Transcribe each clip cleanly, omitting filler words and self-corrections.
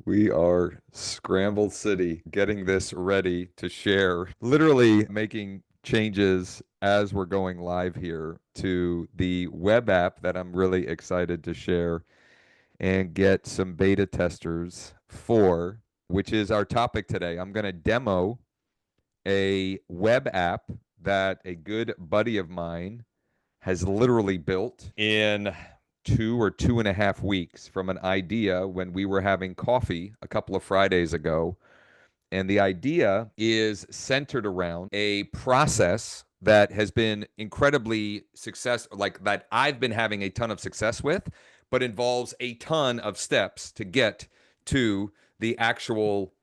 We are Scrambled City, getting this ready to share. Literally making changes as we're going live here to the web app that I'm really excited to share and get some beta testers for, which is our topic today. I'm going to demo a web app that a good buddy of mine has literally built in 2 or 2.5 weeks from an idea when we were having coffee a couple of Fridays ago. And the idea is centered around a process that has been incredibly successful, like that I've been having a ton of success with, but involves a ton of steps to get to the actual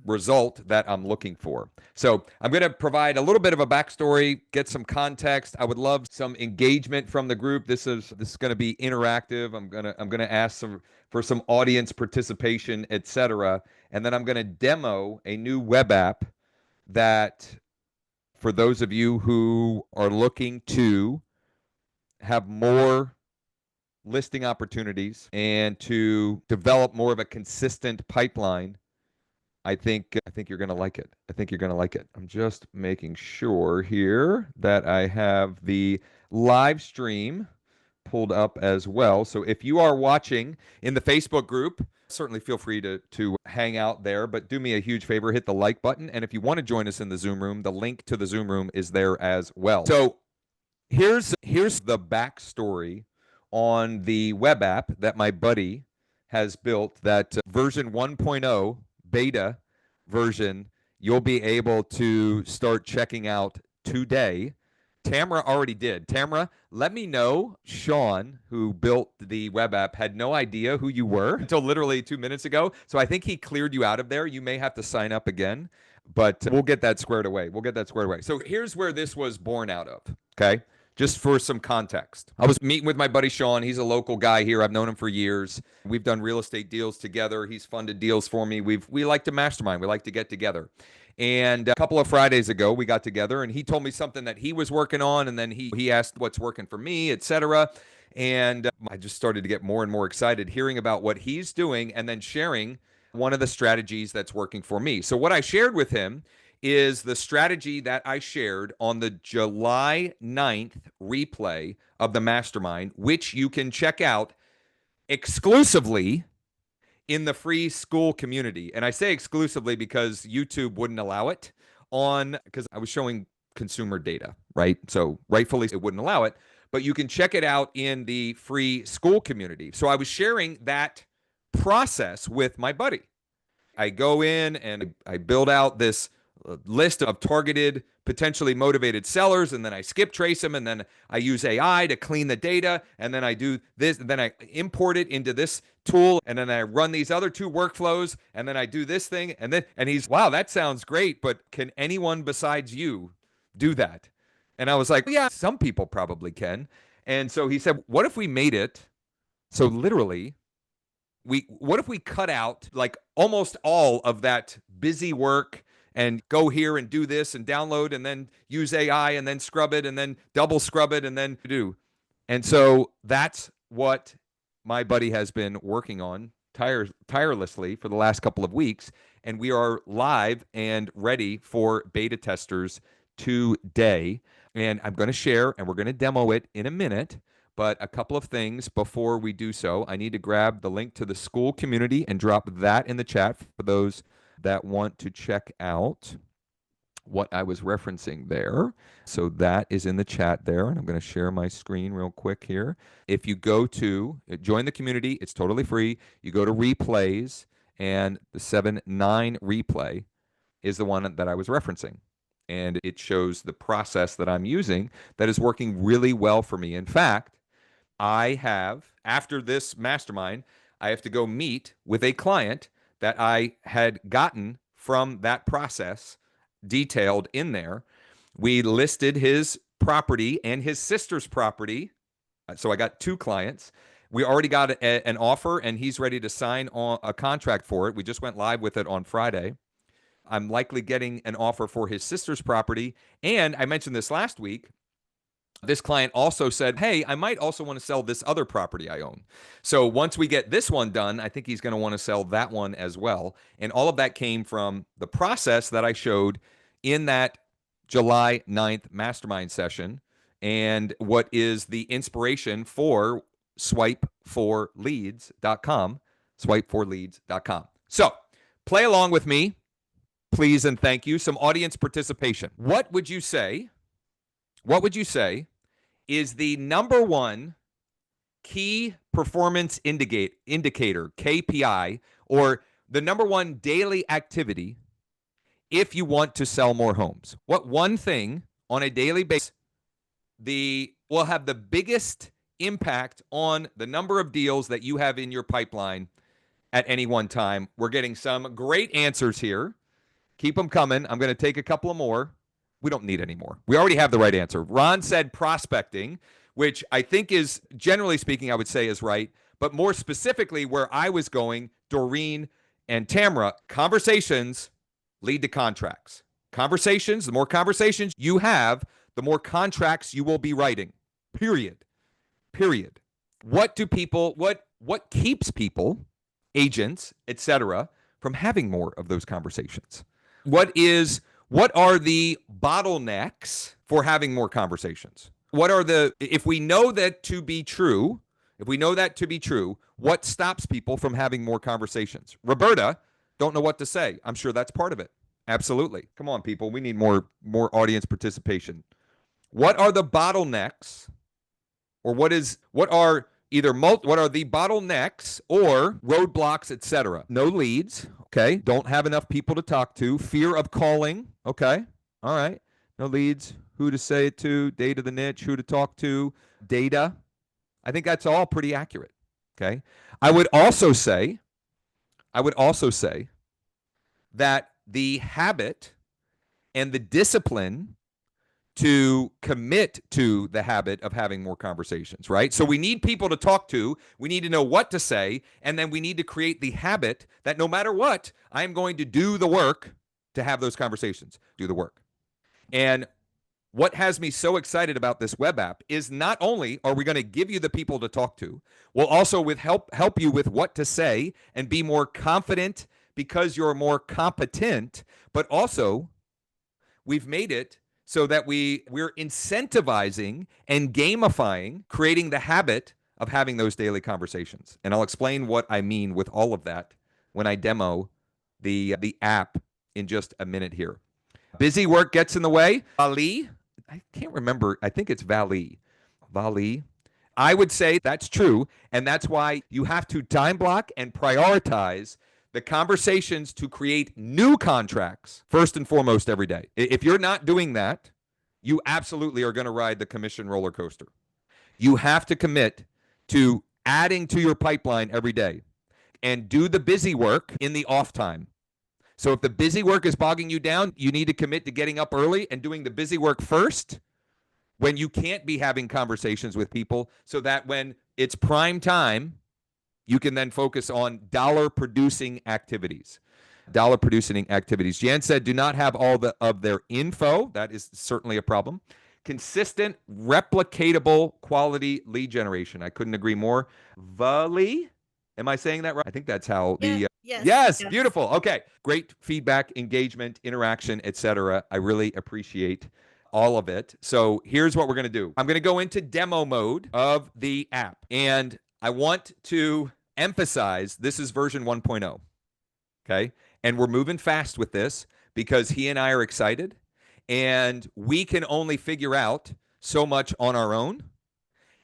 result that I'm looking for. So I'm going to provide a little bit of a backstory, get some context. I would love some engagement from the group. This is going to be interactive. I'm going to ask for some audience participation, etc. And then I'm going to demo a new web app that, for those of you who are looking to have more listing opportunities and to develop more of a consistent pipeline, I think you're gonna like it. I think you're gonna like it. I'm just making sure here that I have the live stream pulled up as well. So if you are watching in the Facebook group, certainly feel free to hang out there, but do me a huge favor, hit the like button. And if you want to join us in the Zoom room, the link to the Zoom room is there as well. So here's the backstory on the web app that my buddy has built, that version 1.0 beta version you'll be able to start checking out today. Tamara already did. Tamara, let me know. Sean, who built the web app, had no idea who you were until literally 2 minutes ago. So I think he cleared you out of there. You may have to sign up again, but we'll get that squared away. We'll get that squared away. So here's where this was born out of. Okay. Just for some context, I was meeting with my buddy Sean. He's a local guy here. I've known him for years. We've done real estate deals together. He's funded deals for me. We like to mastermind. We like to get together. And a couple of Fridays ago, we got together, and he told me something that he was working on, and then he asked what's working for me, etc. And I just started to get more and more excited hearing about what he's doing, and then sharing one of the strategies that's working for me. So what I shared with him is the strategy that I shared on the July 9th replay of the mastermind, which you can check out exclusively in the free school community. And I say exclusively because YouTube wouldn't allow it, because I was showing consumer data, right? So rightfully it wouldn't allow it, but you can check it out in the free school community. So I was sharing that process with my buddy. I go in and I build out this list of targeted, potentially motivated sellers, and then I skip trace them, and then I use AI to clean the data, and then I do this, and then I import it into this tool, and then I run these other two workflows, and then I do this thing, and he's, wow, that sounds great, but can anyone besides you do that? And I was like, yeah, some people probably can. And so he said, what if we made it so literally what if we cut out like almost all of that busy work and go here and do this and download and then use AI and then scrub it and then double scrub it and then do. And so that's what my buddy has been working on tirelessly for the last couple of weeks. And we are live and ready for beta testers today. And I'm going to share, and we're going to demo it in a minute. But a couple of things before we do so. I need to grab the link to the school community and drop that in the chat for those that want to check out what I was referencing there. So that is in the chat there, and I'm going to share my screen real quick here. If you go to join the community, it's totally free. You go to replays, and the 7.9 replay is the one that I was referencing. And it shows the process that I'm using that is working really well for me. In fact, after this mastermind, I have to go meet with a client that I had gotten from that process detailed in there. We listed his property and his sister's property. So I got two clients. We already got an offer, and he's ready to sign on a contract for it. We just went live with it on Friday. I'm likely getting an offer for his sister's property. And I mentioned this last week. This client also said, hey, I might also want to sell this other property I own. So once we get this one done, I think he's going to want to sell that one as well. And all of that came from the process that I showed in that July 9th mastermind session, and what is the inspiration for swipe4leads.com, swipe4leads.com. So play along with me, please, and thank you. Some audience participation. What would you say is the number one key performance indicator, KPI, or the number one daily activity if you want to sell more homes? What one thing on a daily basis will have the biggest impact on the number of deals that you have in your pipeline at any one time? We're getting some great answers here. Keep them coming. I'm going to take a couple of more. We don't need any more. We already have the right answer. Ron said prospecting, which I think is, generally speaking, I would say is right. But more specifically, where I was going, Doreen and Tamara, conversations lead to contracts. Conversations, the more conversations you have, the more contracts you will be writing. Period. Period. What keeps people, agents, etc., from having more of those conversations? What are the bottlenecks for having more conversations? If we know that to be true, what stops people from having more conversations? Roberta, don't know what to say. I'm sure that's part of it. Absolutely. Come on, people. We need more audience participation. What are the bottlenecks, or what are the bottlenecks or roadblocks, etc.? No leads. Okay. Don't have enough people to talk to. Fear of calling. Okay. All right. No leads. Who to say it to. Data the niche. Who to talk to. Data. I think that's all pretty accurate. Okay. I would also say that the habit and the discipline to commit to the habit of having more conversations, right? So we need people to talk to, we need to know what to say, and then we need to create the habit that no matter what, I am going to do the work to have those conversations, do the work. And what has me so excited about this web app is not only are we going to give you the people to talk to, we'll also help you with what to say and be more confident because you're more competent, but also we've made it so that we're incentivizing and gamifying, creating the habit of having those daily conversations. And I'll explain what I mean with all of that when I demo the app in just a minute here. Busy work gets in the way. Vali, I can't remember. I think it's Vali. I would say that's true, and that's why you have to time block and prioritize the conversations to create new contracts first and foremost every day. If you're not doing that, you absolutely are going to ride the commission roller coaster. You have to commit to adding to your pipeline every day and do the busy work in the off time. So if the busy work is bogging you down, you need to commit to getting up early and doing the busy work first when you can't be having conversations with people, so that when it's prime time, you can then focus on dollar-producing activities. Jan said, do not have all of their info. That is certainly a problem. Consistent, replicatable, quality lead generation. I couldn't agree more. Vali, am I saying that right? I think that's how the... Yes, beautiful. Okay, great feedback, engagement, interaction, etc. I really appreciate all of it. So here's what we're going to do. I'm going to go into demo mode of the app, and I want to emphasize this is version 1.0, okay? And we're moving fast with this because he and I are excited, and we can only figure out so much on our own.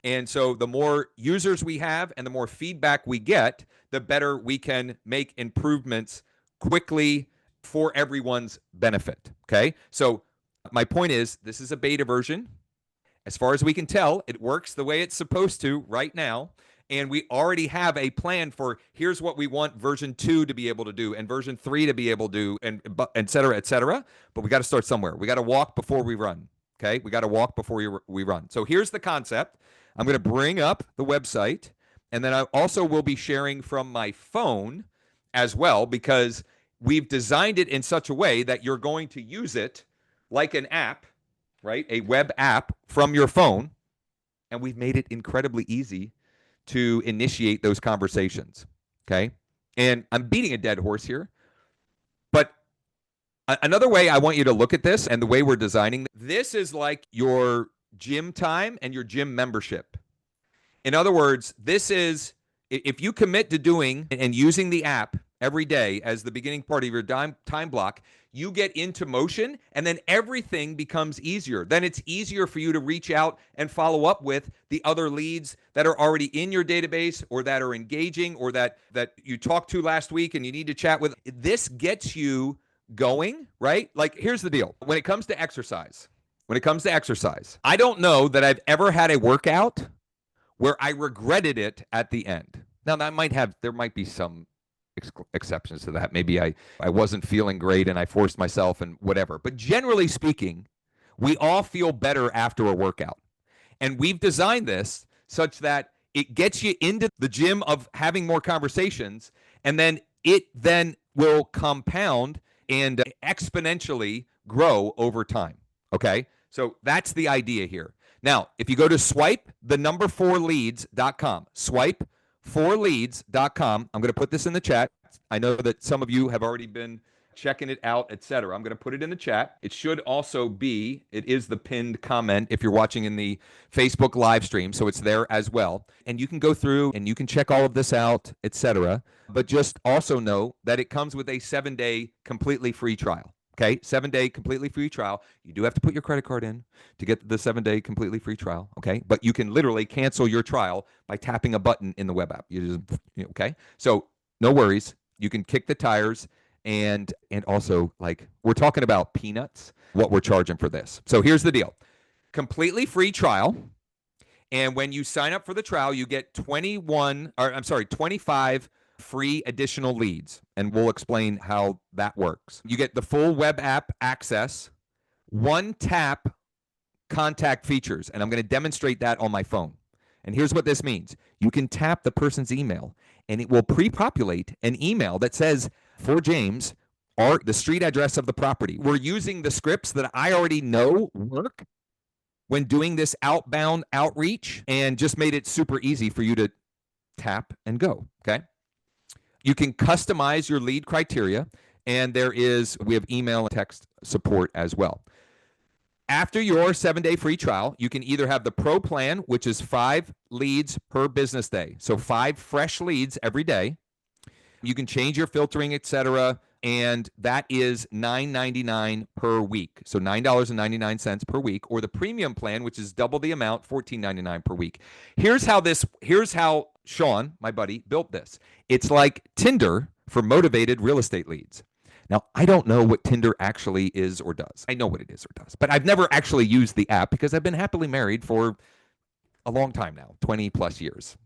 And so the more users we have and the more feedback we get, the better we can make improvements quickly for everyone's benefit, okay? So my point is, this is a beta version. As far as we can tell, it works the way it's supposed to right now. And we already have a plan for here's what we want version 2 to be able to do and version 3 to be able to do, and et cetera, et cetera. But we got to start somewhere. We got to walk before we run, okay? We got to walk before we run. So here's the concept. I'm going to bring up the website, and then I also will be sharing from my phone as well, because we've designed it in such a way that you're going to use it like an app right? A web app from your phone, and we've made it incredibly easy to initiate those conversations. Okay. And I'm beating a dead horse here, but another way I want you to look at this and the way we're designing this is like your gym time and your gym membership. In other words, this is if you commit to doing and using the app every day as the beginning part of your time block, you get into motion and then everything becomes easier. Then it's easier for you to reach out and follow up with the other leads that are already in your database or that are engaging or that you talked to last week and you need to chat with. This gets you going, right? Like here's the deal. When it comes to exercise, I don't know that I've ever had a workout where I regretted it at the end. Now there might be some exceptions to that. Maybe I wasn't feeling great and I forced myself and whatever. But generally speaking, we all feel better after a workout. And we've designed this such that it gets you into the gym of having more conversations, and then it then will compound and exponentially grow over time. Okay? So that's the idea here. Now, if you go to swipe the number 4leads.com, swipe4leads.com, I'm going to put this in the chat. I know that some of you have already been checking it out, etc. I'm going to put it in the chat. It should also be, it is the pinned comment if you're watching in the Facebook live stream, so it's there as well. And you can go through and you can check all of this out, etc. But just also know that it comes with a 7-day completely free trial. Okay, 7-day completely free trial. You do have to put your credit card in to get the 7-day completely free trial. Okay, but you can literally cancel your trial by tapping a button in the web app. Okay, so no worries. You can kick the tires, and also like we're talking about peanuts. What we're charging for this. So here's the deal: completely free trial. And when you sign up for the trial, you get 25 free additional leads. And we'll explain how that works. You get the full web app access, one tap contact features. And I'm going to demonstrate that on my phone. And here's what this means. You can tap the person's email and it will pre-populate an email that says, for James, or the street address of the property. We're using the scripts that I already know work when doing this outbound outreach and just made it super easy for you to tap and go. Okay. You can customize your lead criteria, and we have email and text support as well. After your 7-day free trial, you can either have the pro plan, which is 5 leads per business day. So 5 fresh leads every day. You can change your filtering, etc. And that is $9.99 per week. So $9.99 per week, or the premium plan, which is double the amount, $14.99 per week. Here's how Sean, my buddy, built this. It's like Tinder for motivated real estate leads. Now, I don't know what Tinder actually is or does. I know what it is or does, but I've never actually used the app because I've been happily married for a long time now, 20 plus years.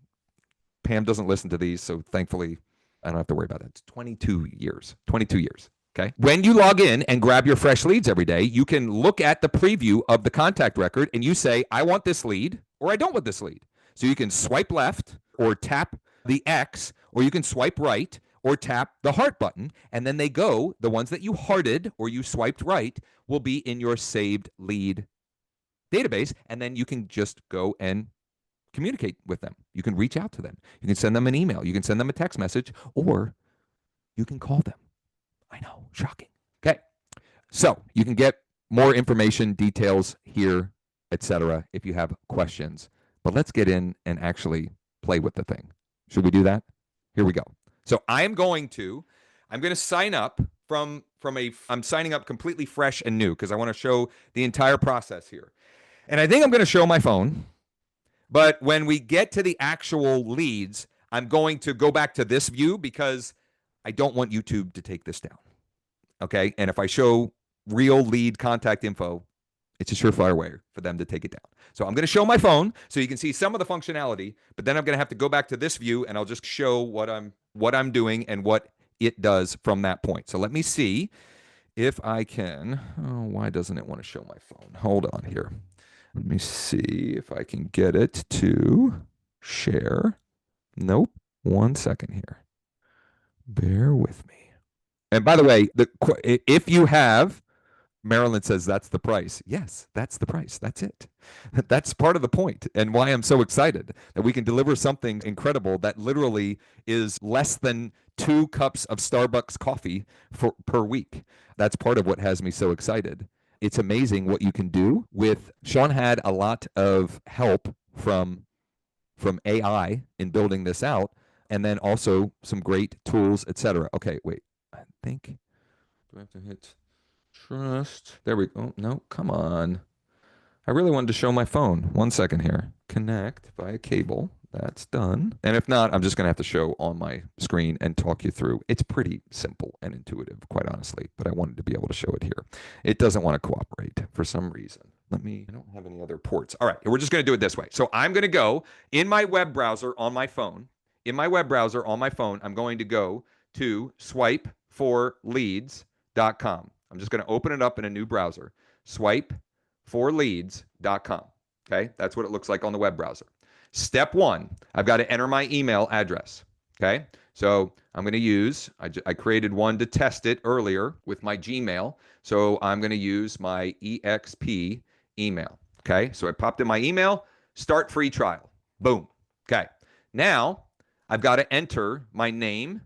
Pam doesn't listen to these, so thankfully I don't have to worry about that. It's 22 years. 22 years. Okay. When you log in and grab your fresh leads every day, you can look at the preview of the contact record and you say, I want this lead or I don't want this lead. So you can swipe left or tap the X, or you can swipe right or tap the heart button. And then the ones that you hearted or you swiped right will be in your saved lead database. And then you can just go and communicate with them. You can reach out to them. You can send them an email. You can send them a text message, or you can call them. I know, shocking. Okay. So you can get more information, details here, etc. if you have questions. But let's get in and actually play with the thing. Should we do that? Here we go. So I'm going to sign up I'm signing up completely fresh and new because I want to show the entire process here. And I think I'm going to show my phone. But when we get to the actual leads, I'm going to go back to this view because I don't want YouTube to take this down. Okay. And if I show real lead contact info, it's a surefire way for them to take it down. So I'm going to show my phone so you can see some of the functionality, but then I'm going to have to go back to this view and I'll just show what I'm doing and what it does from that point. So let me see if I can. Oh, why doesn't it want to show my phone? Hold on here. Let me see if I can get it to share. Nope. 1 second here. Bear with me. And by the way, if you have Marilyn says that's the price. Yes, that's the price. That's it. That's part of the point and why I'm so excited that we can deliver something incredible that literally is less than 2 cups of Starbucks coffee per week. That's part of what has me so excited. It's amazing what you can do with Sean had a lot of help from AI in building this out, and then also some great tools, etc. Okay, wait. I think do I have to hit trust? There we go. No, come on. I really wanted to show my phone. 1 second here. Connect via cable. That's done. And if not, I'm just going to have to show on my screen and talk you through. It's pretty simple and intuitive, quite honestly, but I wanted to be able to show it here. It doesn't want to cooperate for some reason. I don't have any other ports. All right, we're just going to do it this way. So I'm going to go in my web browser on my phone. In my web browser on my phone, I'm going to go to swipeforleads.com. I'm just going to open it up in a new browser. Swipeforleads.com. Okay, that's what it looks like on the web browser. Step one, I've got to enter my email address. Okay, so I'm going to use, I created one to test it earlier with my Gmail. So I'm going to use my EXP email. Okay, so I popped in my email, start free trial. Boom. Okay, now I've got to enter my name,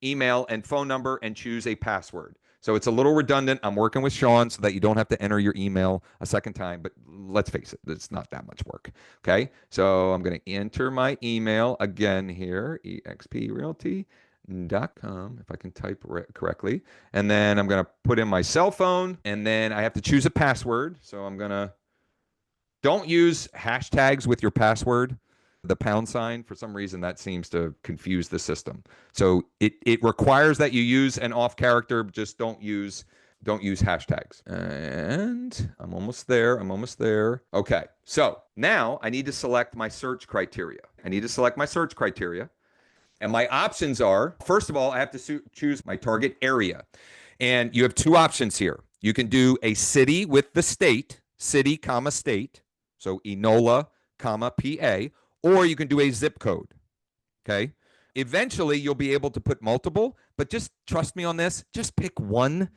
email, and phone number and choose a password. So it's a little redundant. I'm working with Sean so that you don't have to enter your email a second time, but let's face it, it's not that much work. Okay, so I'm going to enter my email again here, exprealty.com, if I can type correctly. And then I'm going to put in my cell phone, and then I have to choose a password. So I'm going to, don't use hashtags with your password. The pound sign, for some reason, that seems to confuse the system. So it requires that you use an off character. Just don't use hashtags. And I'm almost there. Okay. So now I need to select my search criteria. And my options are, first of all, I have to choose my target area. And you have 2 options here. You can do a city with the state, city, comma, state. So Enola, comma, PA. Or you can do a zip code. Okay. Eventually, you'll be able to put multiple, but just trust me on this. Just pick one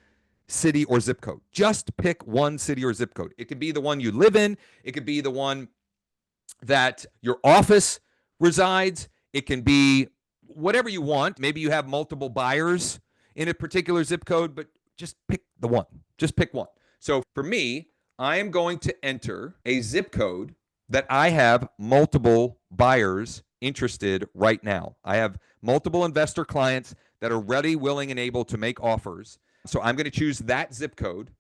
city or zip code. Just pick one city or zip code. It could be the one you live in. It could be the one that your office resides. It can be whatever you want. Maybe you have multiple buyers in a particular zip code, but just pick the one. Just pick one. So for me, I am going to enter a zip code that I have multiple buyers interested right now. I have multiple investor clients that are ready, willing, and able to make offers. So I'm going to choose that zip code.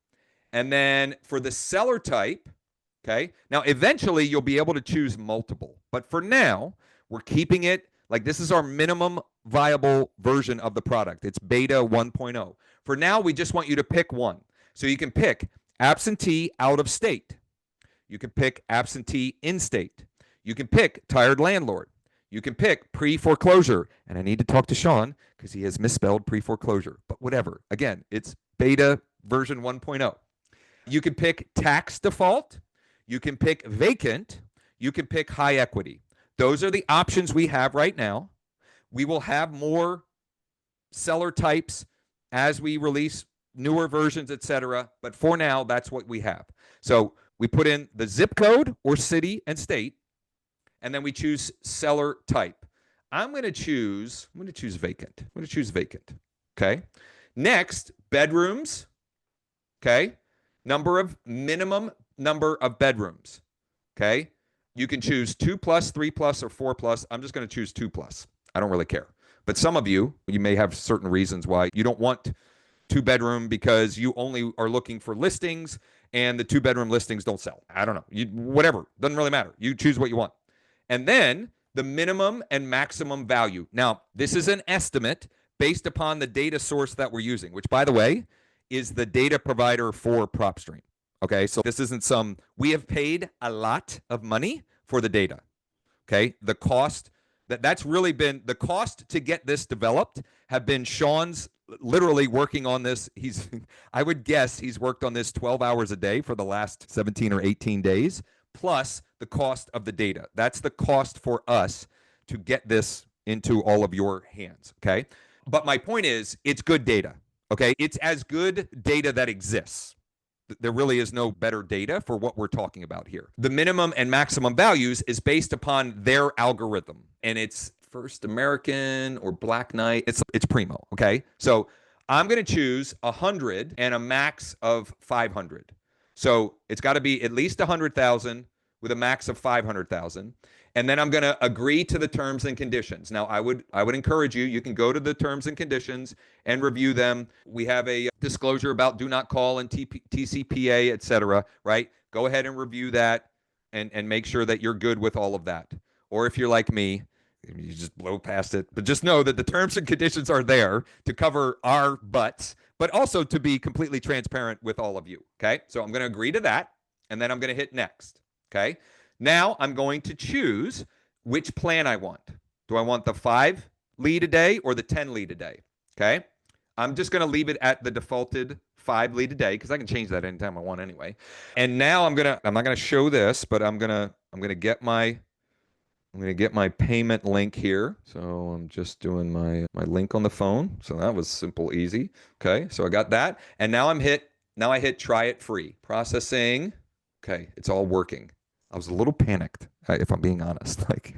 And then for the seller type, okay, now eventually you'll be able to choose multiple. But for now, we're keeping it like this is our minimum viable version of the product. It's beta 1.0. For now, we just want you to pick one. So you can pick absentee out of state. You can pick absentee in-state. You can pick tired landlord. You can pick pre-foreclosure. And I need to talk to Sean because he has misspelled pre-foreclosure. But whatever. Again, it's beta version 1.0. You can pick tax default. You can pick vacant. You can pick high equity. Those are the options we have right now. We will have more seller types as we release newer versions, etc. But for now, that's what we have. So we put in the zip code or city and state, and then we choose seller type. I'm going to choose vacant. Okay. Next, bedrooms. Okay. Minimum number of bedrooms. Okay. You can choose 2+, 3+, or 4+. I'm just going to choose 2+. I don't really care. But some of you may have certain reasons why you don't want 2-bedroom because you only are looking for listings and the 2-bedroom listings don't sell. I don't know. Whatever. Doesn't really matter. You choose what you want. And then the minimum and maximum value. Now, this is an estimate based upon the data source that we're using, which, by the way, is the data provider for PropStream. Okay, so this isn't we have paid a lot of money for the data. Okay, the cost, that's really been, the cost to get this developed have been Sean's literally working on this. I would guess he's worked on this 12 hours a day for the last 17 or 18 days, plus the cost of the data. That's the cost for us to get this into all of your hands, okay? But my point is, it's good data, okay? It's as good data that exists. There really is no better data for what we're talking about here. The minimum and maximum values is based upon their algorithm, and it's First American or Black Knight. It's Primo. Okay, so I'm going to choose 100 and a max of 500. So it's got to be at least 100,000 with a max of 500,000. And then I'm going to agree to the terms and conditions. Now, I would encourage you, you can go to the terms and conditions and review them. We have a disclosure about do not call and TCPA, et cetera, right? Go ahead and review that and make sure that you're good with all of that. Or if you're like me, you just blow past it. But just know that the terms and conditions are there to cover our butts, but also to be completely transparent with all of you. Okay. So I'm going to agree to that. And then I'm going to hit next. Okay. Now I'm going to choose which plan I want. Do I want the 5 lead a day or the 10 lead a day? Okay. I'm just going to leave it at the defaulted 5 lead a day because I can change that anytime I want anyway. And now I'm not going to show this, but I'm going to get my payment link here. So I'm just doing my link on the phone. So that was simple, easy. Okay. So I got that. And now I hit try it free. Processing. Okay. It's all working. I was a little panicked, if I'm being honest. Like,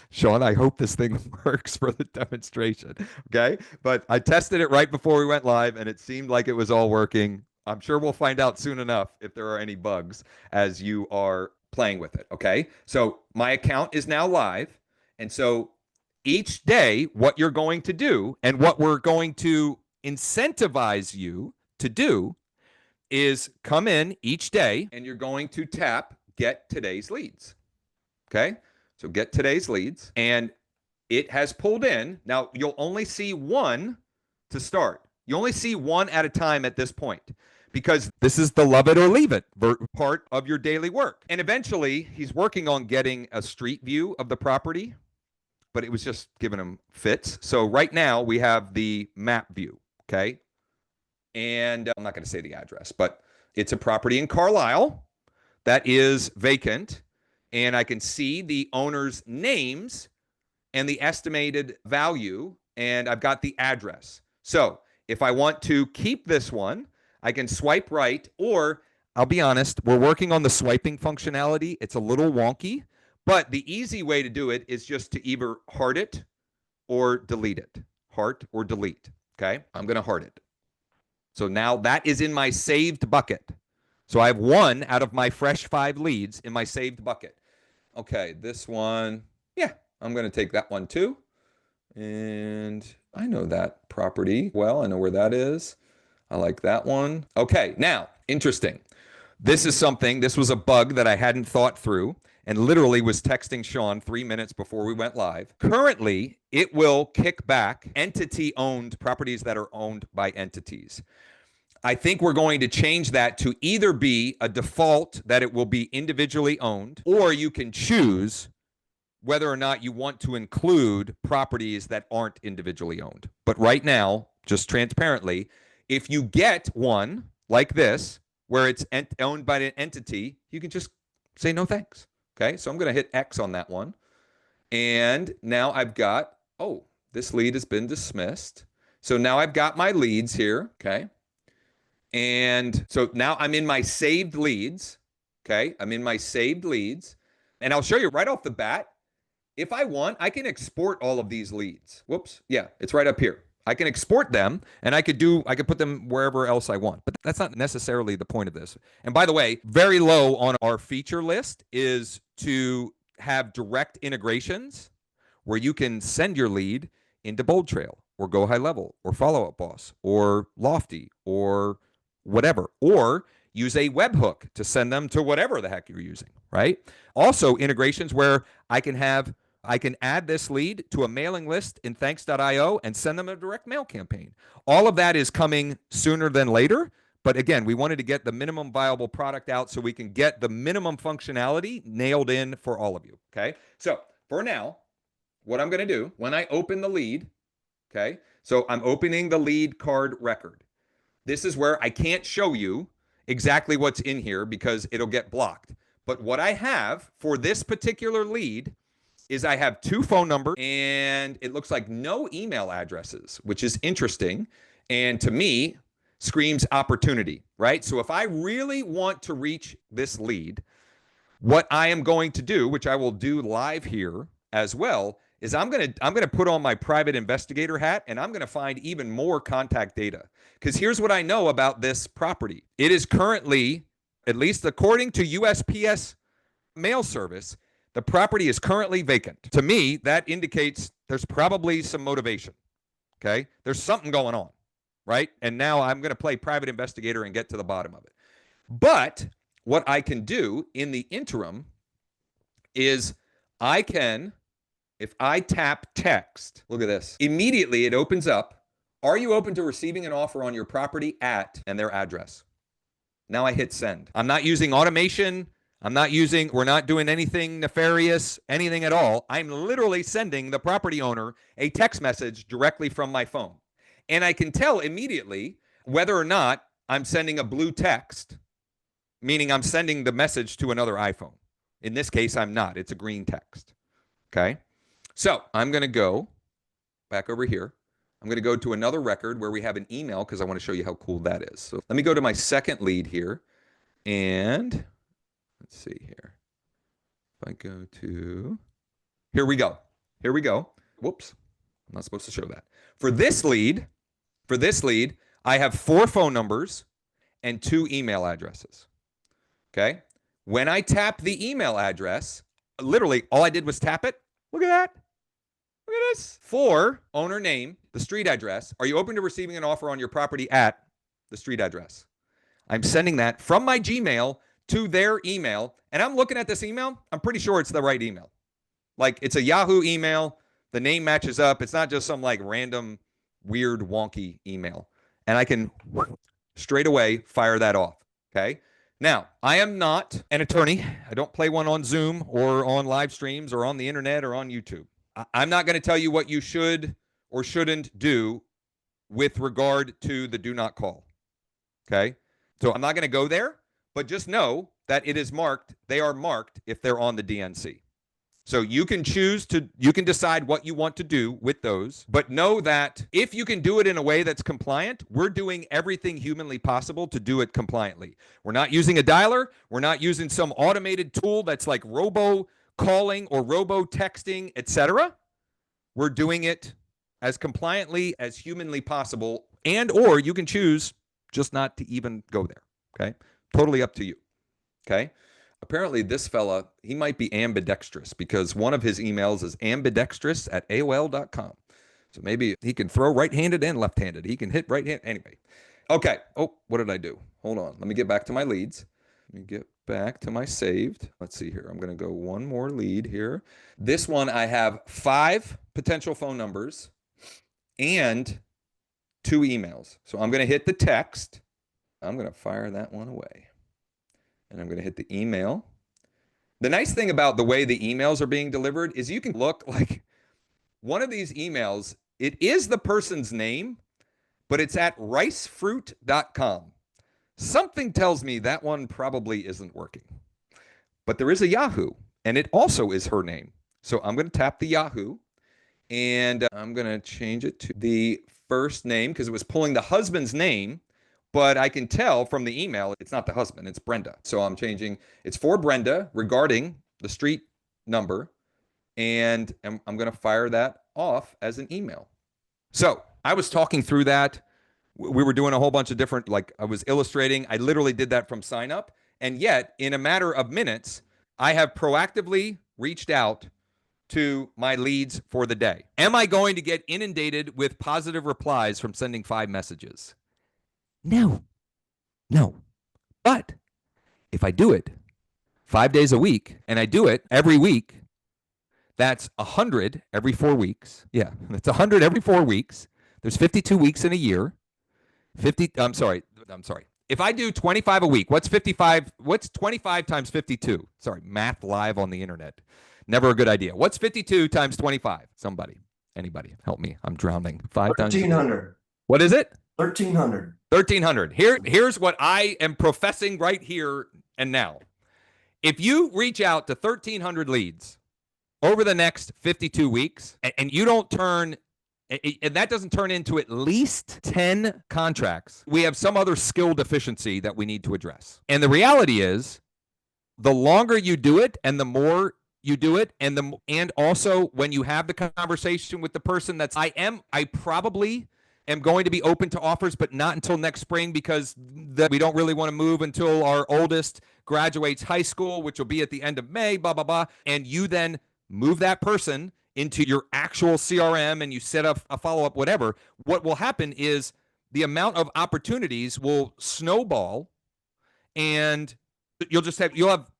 Sean, I hope this thing works for the demonstration. Okay. But I tested it right before we went live and it seemed like it was all working. I'm sure we'll find out soon enough if there are any bugs as you are playing with it. Okay. So my account is now live. And so each day, what you're going to do and what we're going to incentivize you to do is come in each day and you're going to tap get today's leads. Okay. So get today's leads and it has pulled in. Now you'll only see one to start. You only see one at a time at this point because this is the love it or leave it part of your daily work. And eventually he's working on getting a street view of the property, but it was just giving him fits. So right now we have the map view. Okay. And I'm not going to say the address, but it's a property in Carlisle that is vacant. And I can see the owner's names and the estimated value. And I've got the address. So if I want to keep this one, I can swipe right, or I'll be honest, we're working on the swiping functionality. It's a little wonky, but the easy way to do it is just to either heart it or delete it. Heart or delete. Okay. I'm going to heart it. So now that is in my saved bucket. So I have 1 out of my fresh 5 leads in my saved bucket. Okay, this one, yeah, I'm going to take that one too. And I know that property well. I know where that is. I like that one. Okay, now, interesting. This was a bug that I hadn't thought through and literally was texting Sean 3 minutes before we went live. Currently, it will kick back entity-owned properties that are owned by entities. I think we're going to change that to either be a default that it will be individually owned, or you can choose whether or not you want to include properties that aren't individually owned. But right now, just transparently, if you get one like this, where it's owned by an entity, you can just say no thanks. Okay, so I'm going to hit X on that one. And now I've got, oh, this lead has been dismissed. So now I've got my leads here. Okay. And so now I'm in my saved leads. Okay. I'm in my saved leads. And I'll show you right off the bat. If I want, I can export all of these leads. Whoops. Yeah, it's right up here. I can export them and I could put them wherever else I want. But that's not necessarily the point of this. And by the way, very low on our feature list is to have direct integrations where you can send your lead into Bold Trail or Go High Level or Follow Up Boss or Lofty or whatever, or use a webhook to send them to whatever the heck you're using, right? Also integrations where I can add this lead to a mailing list in thanks.io and send them a direct mail campaign. All of that is coming sooner than later. But again, we wanted to get the minimum viable product out so we can get the minimum functionality nailed in for all of you. Okay. So for now, what I'm going to do when I open the lead, okay, so I'm opening the lead card record. This is where I can't show you exactly what's in here because it'll get blocked. But what I have for this particular lead is I have 2 phone numbers and it looks like no email addresses, which is interesting. And to me, screams opportunity, right? So if I really want to reach this lead, what I am going to do, which I will do live here as well, is I'm gonna put on my private investigator hat and I'm gonna find even more contact data. Because here's what I know about this property. It is currently, at least according to USPS mail service, the property is currently vacant. To me, that indicates there's probably some motivation. Okay, there's something going on, right? And now I'm going to play private investigator and get to the bottom of it. But what I can do in the interim is I can, if I tap text, look at this, immediately it opens up. Are you open to receiving an offer on your property at, and their address? Now I hit send. I'm not using automation. We're not doing anything nefarious, anything at all. I'm literally sending the property owner a text message directly from my phone. And I can tell immediately whether or not I'm sending a blue text, meaning I'm sending the message to another iPhone. In this case, I'm not. It's a green text. Okay. So I'm going to go back over here. I'm going to go to another record where we have an email because I want to show you how cool that is. So let me go to my second lead here. And let's see here. If I go to, here we go. Whoops. I'm not supposed to show that. For this lead, I have 4 phone numbers and 2 email addresses. Okay. When I tap the email address, literally all I did was tap it. Look at that. Look at this. For owner name, the street address. Are you open to receiving an offer on your property at the street address? I'm sending that from my Gmail to their email. And I'm looking at this email. I'm pretty sure it's the right email. Like, it's a Yahoo email. The name matches up. It's not just some like random, weird, wonky email. And I can straight away fire that off. Okay. Now, I am not an attorney. I don't play one on Zoom or on live streams or on the internet or on YouTube. I'm not going to tell you what you should or shouldn't do with regard to the do not call. Okay. So I'm not going to go there, but just know that it is marked. They are marked if they're on the DNC. So you can decide what you want to do with those, but know that if you can do it in a way that's compliant, we're doing everything humanly possible to do it compliantly. We're not using a dialer. We're not using some automated tool that's like robo calling or robo texting, etc. We're doing it as compliantly as humanly possible, and or you can choose just not to even go there. Okay. Totally up to you. Okay. Apparently this fella, he might be ambidextrous because one of his emails is ambidextrous@aol.com. So maybe he can throw right-handed and left-handed. He can hit right-hand. Anyway. Okay. Oh, what did I do? Hold on. Let me get back to my leads. Let me get back to my saved. Let's see here. I'm going to go one more lead here. This one, I have 5 potential phone numbers and 2 emails. So I'm going to hit the text. I'm going to fire that one away. And I'm going to hit the email. The nice thing about the way the emails are being delivered is you can look like one of these emails, it is the person's name, but it's at ricefruit.com. Something tells me that one probably isn't working. But there is a Yahoo, and it also is her name. So I'm going to tap the Yahoo, and I'm going to change it to the first name because it was pulling the husband's name. But I can tell from the email, it's not the husband, it's Brenda. So I'm changing, it's for Brenda regarding the street number. And I'm going to fire that off as an email. So I was talking through that. We were doing a whole bunch of different, like I was illustrating. I literally did that from sign up. And yet in a matter of minutes, I have proactively reached out to my leads for the day. Am I going to get inundated with positive replies from sending 5 messages? No. But if I do it 5 days a week and I do it every week, that's 100 every 4 weeks. Yeah, that's 100 every 4 weeks. There's 52 weeks in a year. I'm sorry. If I do 25 a week, what's 55? What's 25 times 52? Sorry, math live on the internet. Never a good idea. What's 52 times 25? Somebody, anybody, help me. I'm drowning. 5 times 1,300. What is it? 1,300. 1,300. Here's what I am professing right here and now. If you reach out to 1,300 leads over the next 52 weeks and you don't turn and that doesn't turn into at least 10 contracts, we have some other skill deficiency that we need to address. And the reality is, the longer you do it and the more you do it, and also when you have the conversation with the person I probably am going to be open to offers, but not until next spring, because we don't really want to move until our oldest graduates high school, which will be at the end of May, blah, blah, blah. And you then move that person into your actual CRM and you set up a follow-up, whatever. What will happen is the amount of opportunities will snowball, and you'll have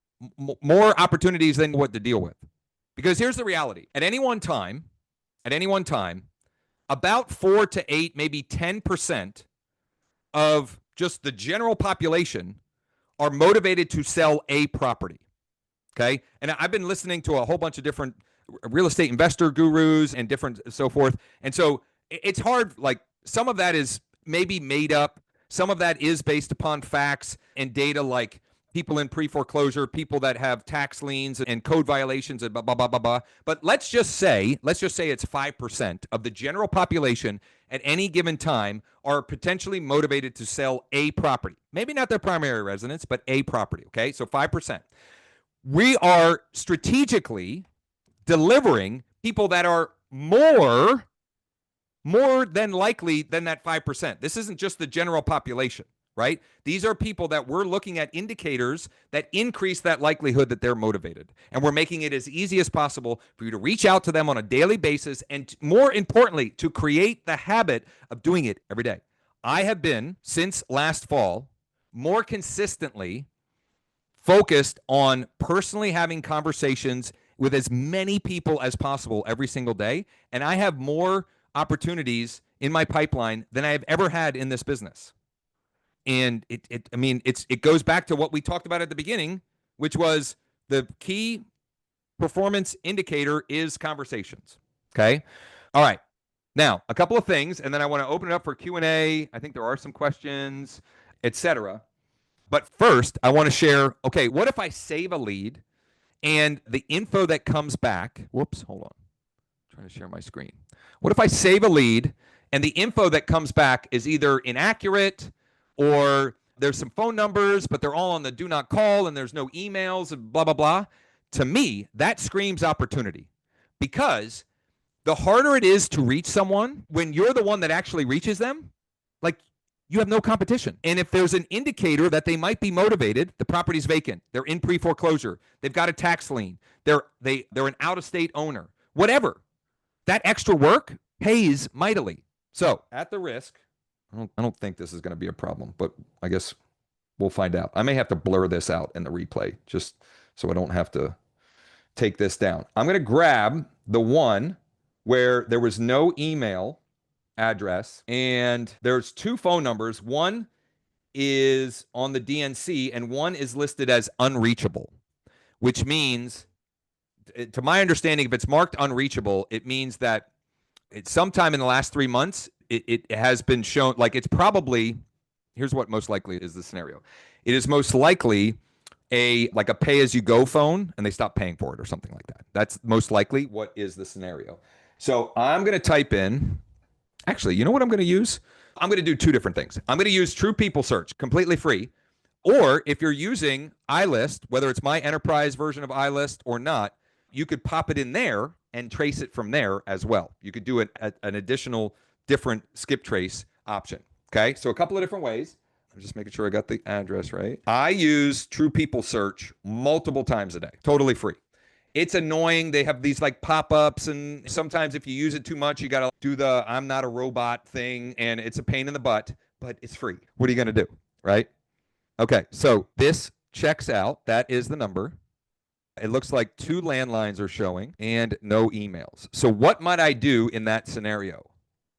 more opportunities than what to deal with. Because here's the reality. At any one time, about 4 to 8, maybe 10% of just the general population are motivated to sell a property. Okay? And I've been listening to a whole bunch of different real estate investor gurus and different so forth. And so it's hard. Like, some of that is maybe made up. Some of that is based upon facts and data, like people in pre-foreclosure, people that have tax liens and code violations and blah, blah, blah, blah, blah. But let's just say it's 5% of the general population at any given time are potentially motivated to sell a property. Maybe not their primary residence, but a property, okay? So 5%. We are strategically delivering people that are more than likely than that 5%. This isn't just the general population, right? These are people that we're looking at indicators that increase that likelihood that they're motivated. And we're making it as easy as possible for you to reach out to them on a daily basis, and more importantly, to create the habit of doing it every day. I have been, since last fall, more consistently focused on personally having conversations with as many people as possible every single day. And I have more opportunities in my pipeline than I have ever had in this business. And it goes back to what we talked about at the beginning, which was the key performance indicator is conversations. Okay. All right. Now, a couple of things, and then I want to open it up for Q&A. I think there are some questions, etc. But first, I want to share, okay, what if I save a lead and the info that comes back, whoops, hold on. I'm trying to share my screen. What if I save a lead and the info that comes back is either inaccurate, or there's some phone numbers, but they're all on the do not call and there's no emails and blah, blah, blah? To me, that screams opportunity, because the harder it is to reach someone when you're the one that actually reaches them, like, you have no competition. And if there's an indicator that they might be motivated, the property's vacant, they're in pre-foreclosure, they've got a tax lien, they're an out-of-state owner, whatever, that extra work pays mightily. So, at the risk, I don't think this is going to be a problem, but I guess we'll find out. I may have to blur this out in the replay just so I don't have to take this down. I'm going to grab the one where there was no email address and there's 2 phone numbers. One is on the DNC and one is listed as unreachable, which means, to my understanding, if it's marked unreachable, it means that it's sometime in the last 3 months, it has been shown, like, it's probably, here's what most likely is the scenario. It is most likely a pay-as-you-go phone, and they stop paying for it or something like that. That's most likely what is the scenario. So I'm going to type in, actually, you know what I'm going to use? I'm going to do 2 different things. I'm going to use True People Search, completely free. Or if you're using iList, whether it's my enterprise version of iList or not, you could pop it in there and trace it from there as well. You could do an additional different skip trace option. Okay, so a couple of different ways. I'm just making sure I got the address right. I use True People Search multiple times a day, totally free. It's annoying. They have these like pop-ups, and sometimes if you use it too much, you got to do the I'm not a robot thing, and it's a pain in the butt, but it's free. What are you going to do, right? Okay, so this checks out. That is the number. It looks like 2 landlines are showing and no emails. So what might I do in that scenario?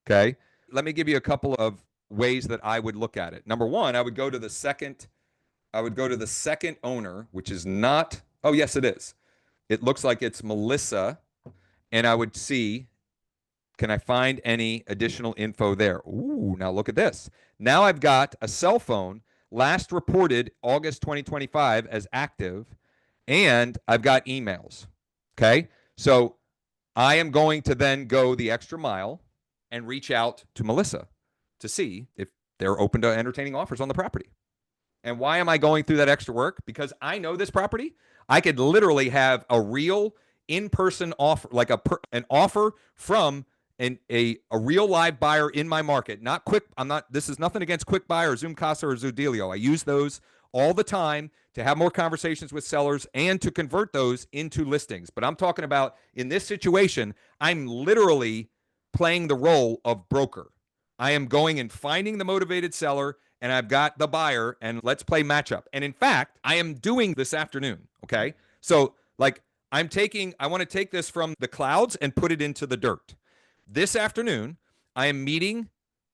Okay, let me give you a couple of ways that I would look at it. Number one, I would go to the second owner, which is not, oh yes, it is. It looks like it's Melissa, and I would see, can I find any additional info there? Ooh, now look at this. Now I've got a cell phone, last reported August 2025 as active, and I've got emails. Okay, so I am going to then go the extra mile, and reach out to Melissa to see if they're open to entertaining offers on the property. And why am I going through that extra work? Because I know this property. I could literally have a real in-person offer, like an offer from a real live buyer in my market. Not quick. This is nothing against Quick Buy or Zoom Casa or Zoodealio. I use those all the time to have more conversations with sellers and to convert those into listings. But I'm talking about in this situation, I'm literally playing the role of broker. I am going and finding the motivated seller, and I've got the buyer, and let's play matchup. And in fact, I am doing this afternoon. Okay. So, like, I want to take this from the clouds and put it into the dirt. This afternoon, I am meeting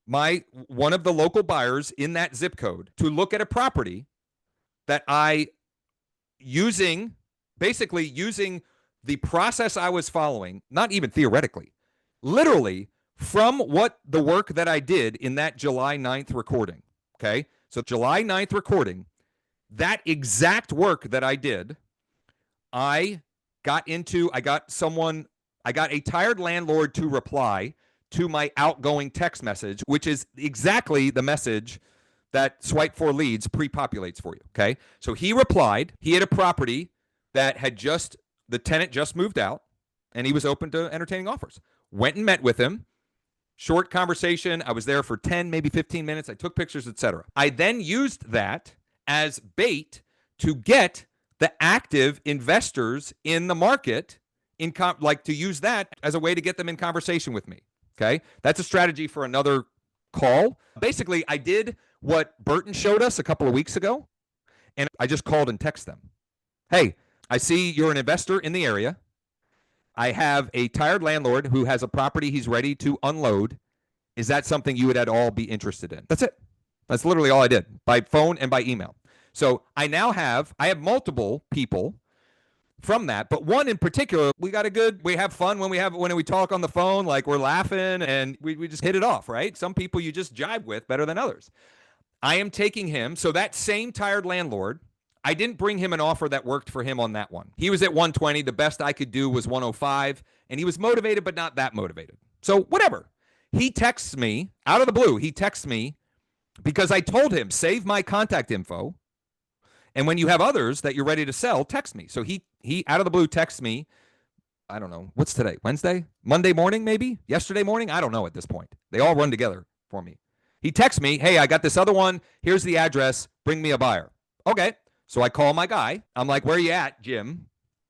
one of the local buyers in that zip code to look at a property that basically using the process I was following, not even theoretically, literally from the work that I did in that July 9th recording. Okay. So July 9th recording, that exact work that I did, I got a tired landlord to reply to my outgoing text message, which is exactly the message that Swipe for Leads pre-populates for you. Okay. So he replied. He had a property that the tenant just moved out, and he was open to entertaining offers. Went and met with him. Short conversation. I was there for 10, maybe 15 minutes. I took pictures, etc. I then used that as bait to get the active investors in the market to use that as a way to get them in conversation with me. Okay. That's a strategy for another call. Basically, I did what Burton showed us a couple of weeks ago, and I just called and texted them. Hey, I see you're an investor in the area. I have a tired landlord who has a property he's ready to unload. Is that something you would at all be interested in? That's it. That's literally all I did, by phone and by email. So I have multiple people from that, but one in particular, we have fun when we talk on the phone, like we're laughing and we just hit it off, right? Some people you just jive with better than others. I am taking him. So that same tired landlord, I didn't bring him an offer that worked for him on that one. He was at 120. The best I could do was 105, and he was motivated, but not that motivated. So whatever. He texts me out of the blue. He texts me because I told him, save my contact info. And when you have others that you're ready to sell, text me. So he out of the blue texts me. I don't know. What's today? Wednesday? Monday morning, maybe? Yesterday morning? I don't know at this point. They all run together for me. He texts me, hey, I got this other one. Here's the address. Bring me a buyer. Okay. So I call my guy. I'm like, where are you at, Jim?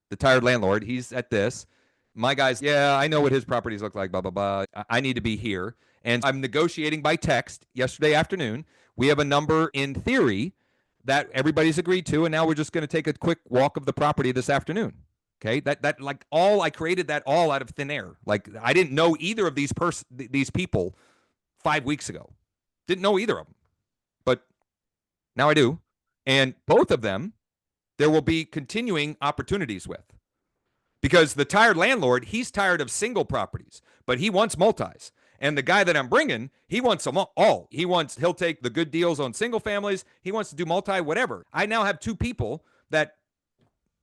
The tired landlord. He's at this. My guy's, yeah, I know what his properties look like, blah, blah, blah. I need to be here. And I'm negotiating by text yesterday afternoon. We have a number in theory that everybody's agreed to, and now we're just going to take a quick walk of the property this afternoon. Okay, I created that all out of thin air. Like, I didn't know either of these people 5 weeks ago. Didn't know either of them, but now I do. And both of them, there will be continuing opportunities with. Because the tired landlord, he's tired of single properties, but he wants multis. And the guy that I'm bringing, he wants them all. He'll take the good deals on single families. He wants to do multi, whatever. I now have two people that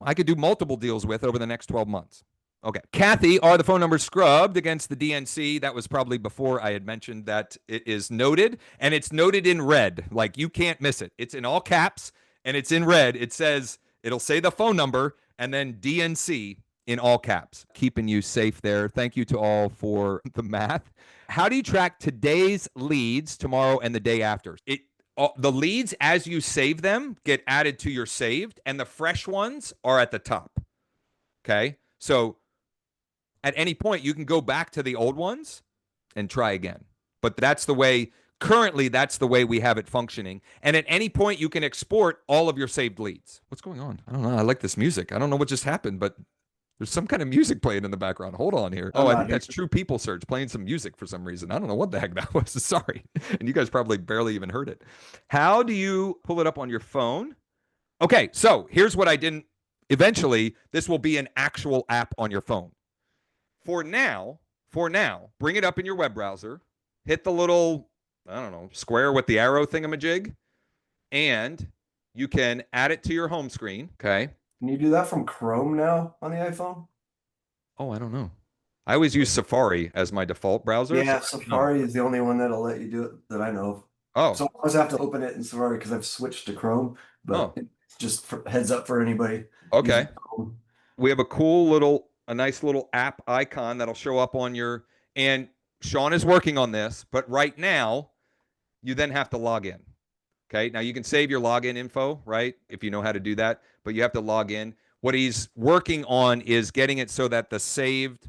I could do multiple deals with over the next 12 months. Okay. Kathy, are the phone numbers scrubbed against the DNC? That was probably before I had mentioned that it is noted, and it's noted in red. Like, you can't miss it. It's in all caps, and it's in red. It'll say the phone number and then DNC in all caps. Keeping you safe there. Thank you to all for the math. How do you track today's leads tomorrow and the day after? The leads, as you save them, get added to your saved, and the fresh ones are at the top. Okay? So at any point, you can go back to the old ones and try again. But currently, that's the way we have it functioning. And at any point, you can export all of your saved leads. What's going on? I don't know. I like this music. I don't know what just happened, but there's some kind of music playing in the background. Hold on here. I think that's True People Search playing some music for some reason. I don't know what the heck that was. Sorry. And you guys probably barely even heard it. How do you pull it up on your phone? Okay, so here's what I didn't. Eventually, this will be an actual app on your phone. For now, bring it up in your web browser. Hit the little, I don't know, square with the arrow thingamajig, and you can add it to your home screen. Okay. Can you do that from Chrome now on the iPhone? Oh, I don't know. I always use Safari as my default browser, so Yeah, I don't know. Safari is the only one that'll let you do it that I know of. Oh, So I always have to open it in Safari because I've switched to Chrome, but oh, it's just for, heads up for anybody using okay. Chrome. We have a nice little app icon that'll show up on your, and Sean is working on this, but right now you then have to log in. Okay. Now you can save your login info, right? If you know how to do that, but you have to log in. What he's working on is getting it so that the saved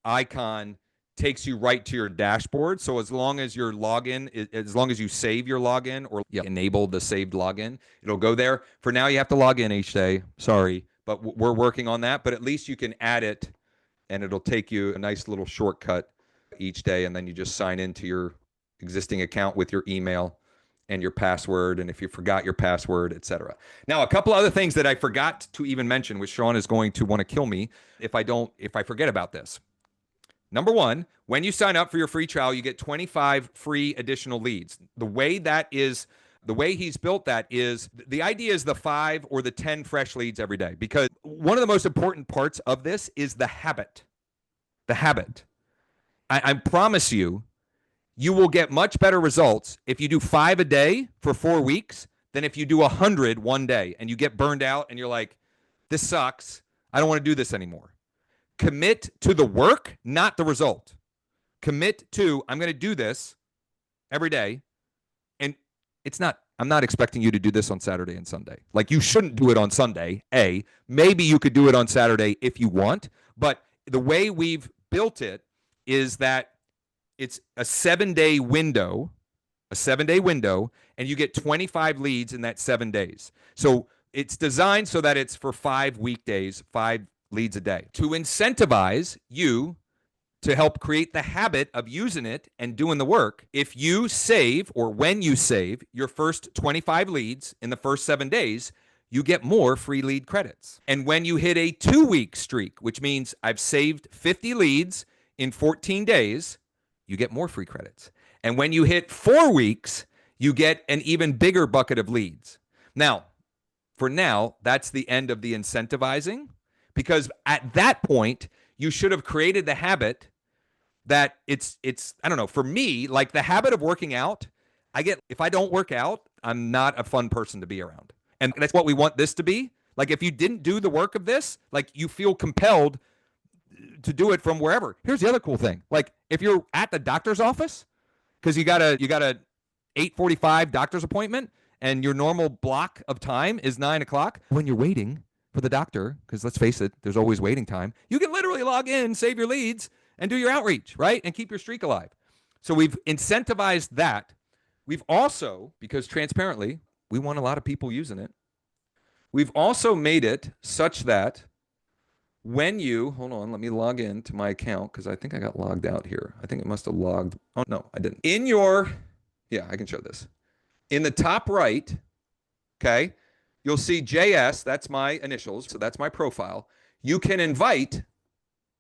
icon takes you right to your dashboard. So as long as your login, as long as you save your login or enable the saved login, it'll go there. For now, you have to log in each day. Sorry, but we're working on that. But at least you can add it, and it'll take you a nice little shortcut each day, and then you just sign into your existing account with your email and your password, and if you forgot your password, etc. Now, a couple other things that I forgot to even mention, which Sean is going to want to kill me if I forget about this. Number one, when you sign up for your free trial, you get 25 free additional leads. The way he's built that is the idea is the 5 or the 10 fresh leads every day, because one of the most important parts of this is the habit. The habit. I promise you, you will get much better results if you do 5 a day for 4 weeks than if you do 100 one day and you get burned out and you're like, this sucks. I don't want to do this anymore. Commit to the work, not the result. Commit to, I'm going to do this every day. And I'm not expecting you to do this on Saturday and Sunday. Like, you shouldn't do it on Sunday. Maybe you could do it on Saturday if you want. But the way we've built it is that it's a 7-day window, and you get 25 leads in that 7 days. So it's designed so that it's for 5 weekdays, 5 leads a day to incentivize you to help create the habit of using it and doing the work. If you save, or when you save your first 25 leads in the first 7 days, you get more free lead credits. And when you hit a 2-week streak, which means I've saved 50 leads in 14 days, you get more free credits. And when you hit 4 weeks, you get an even bigger bucket of leads. Now, for now, that's the end of the incentivizing, because at that point, you should have created the habit that it's I don't know, for me, like the habit of working out, if I don't work out, I'm not a fun person to be around. And that's what we want this to be. Like, if you didn't do the work of this, like, you feel compelled to do it from wherever. Here's the other cool thing. Like, if you're at the doctor's office because you got a 8:45 doctor's appointment and your normal block of time is 9 o'clock, when you're waiting for the doctor, because let's face it, there's always waiting time, you can literally log in, save your leads, and do your outreach, right? And keep your streak alive. So we've incentivized that. We've also, because transparently, we want a lot of people using it, we've also made it such that when you, hold on, let me log in to my account because I think I got logged out here. I think it must have logged. Oh, no, I didn't. Yeah, I can show this. In the top right, okay, you'll see JS. That's my initials. So that's my profile. You can invite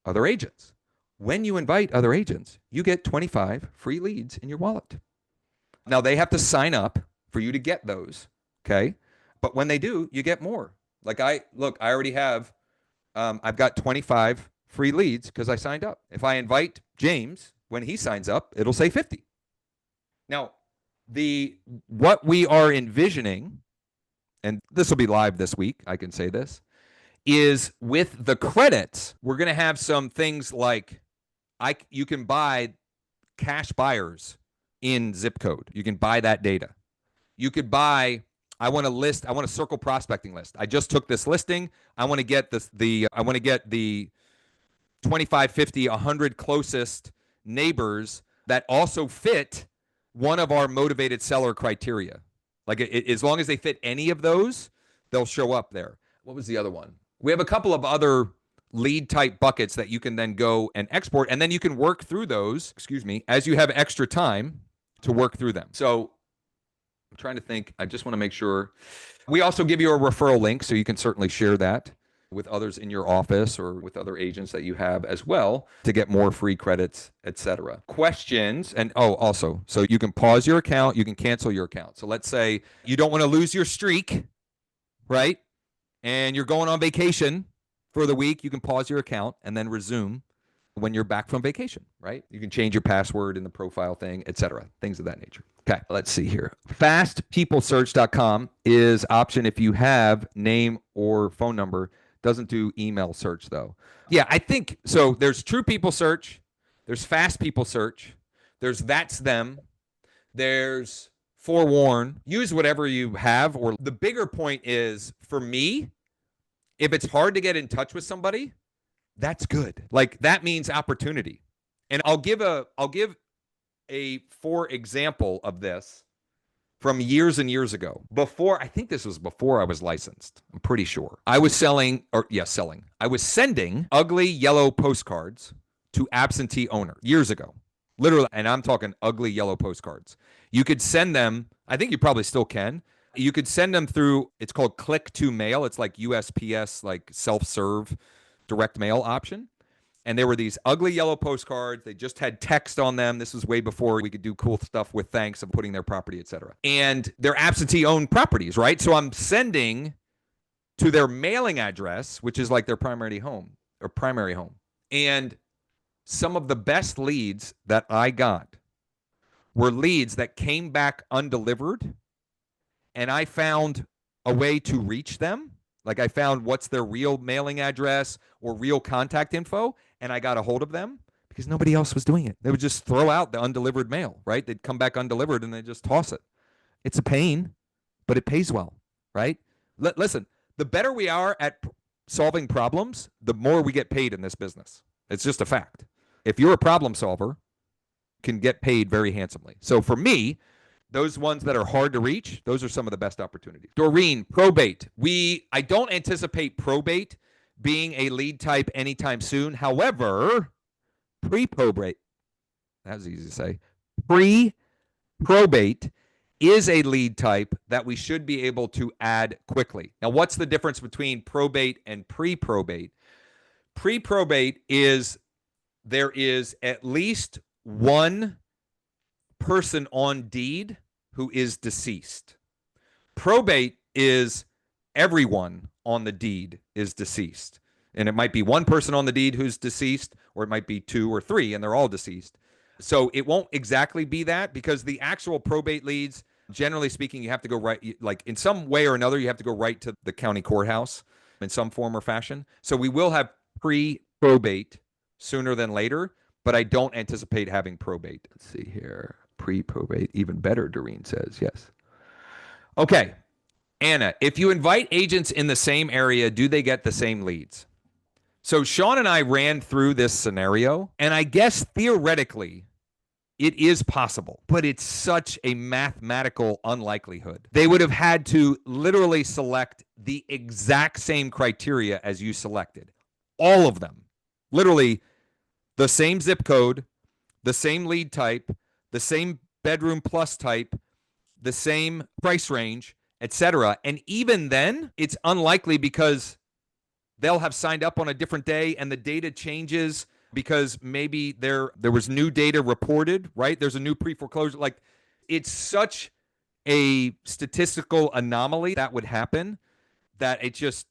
other agents. When you invite other agents, you get 25 free leads in your wallet. Now, they have to sign up for you to get those, okay? But when they do, you get more. Like, I already have, I've got 25 free leads because I signed up. If I invite James, when he signs up, it'll say 50. Now, what we are envisioning, and this will be live this week, I can say this, is with the credits, we're going to have some things like you can buy cash buyers in zip code. You can buy that data. You could buy, I want a circle prospecting list. I just took this listing. I want to get I want to get the 25, 50, 100 closest neighbors that also fit one of our motivated seller criteria. Like, as long as they fit any of those, they'll show up there. What was the other one? We have a couple of other lead type buckets that you can then go and export, and then you can work through those, as you have extra time to work through them. So I'm trying to think. I just want to make sure. We also give you a referral link, so you can certainly share that with others in your office or with other agents that you have as well to get more free credits, etc. Questions, and also, so you can pause your account, you can cancel your account. So let's say you don't want to lose your streak, right? And you're going on vacation for the week, you can pause your account and then resume when you're back from vacation, right? You can change your password in the profile thing, etc. Things of that nature. Okay, let's see here. Fastpeoplesearch.com is option if you have name or phone number. Doesn't do email search though. Yeah, I think so. There's True People Search, there's Fast People Search, there's That's Them, there's Forewarn. Use whatever you have. Or the bigger point is for me, if it's hard to get in touch with somebody, that's good. Like that means opportunity. And I'll give a for example of this from years and years ago. Before, I think this was before I was licensed. I'm pretty sure. I was selling, or yes, selling. I was sending ugly yellow postcards to absentee owners years ago. Literally, and I'm talking ugly yellow postcards. You could send them, I think you probably still can. You could send them through, it's called click to mail. It's like USPS, like self-serve direct mail option. And there were these ugly yellow postcards. They just had text on them. This was way before we could do cool stuff with thanks of putting their property, etc. And they're absentee owned properties, right? So I'm sending to their mailing address, which is like their primary home or primary home. And some of the best leads that I got were leads that came back undelivered, and I found a way to reach them. Like I found what's their real mailing address or real contact info, and I got a hold of them because nobody else was doing it. They would just throw out the undelivered mail, right? They'd come back undelivered and they just toss it. It's a pain, but it pays well, right? Listen, the better we are at solving problems, the more we get paid in this business. It's just a fact. If you're a problem solver, you can get paid very handsomely. So for me, those ones that are hard to reach, those are some of the best opportunities. Doreen, probate. I don't anticipate probate being a lead type anytime soon. However, pre-probate, that was easy to say. Pre-probate is a lead type that we should be able to add quickly. Now, what's the difference between probate and pre-probate? Pre-probate is there is at least one person on deed who is deceased. Probate is everyone on the deed is deceased. And it might be one person on the deed who's deceased, or it might be two or three, and they're all deceased. So it won't exactly be that, because the actual probate leads, generally speaking, you have to go right, like in some way or another, you have to go right to the county courthouse in some form or fashion. So we will have pre-probate sooner than later, but I don't anticipate having probate. Let's see here. Pre-probate, even better, Doreen says. Yes. Okay. Anna, if you invite agents in the same area, do they get the same leads? So Sean and I ran through this scenario, and I guess theoretically it is possible, but it's such a mathematical unlikelihood. They would have had to literally select the exact same criteria as you selected. All of them. Literally the same zip code, the same lead type, the same bedroom plus type, the same price range, etc. And even then, it's unlikely because they'll have signed up on a different day and the data changes because maybe there was new data reported, right? There's a new pre-foreclosure. Like, it's such a statistical anomaly that would happen that it's just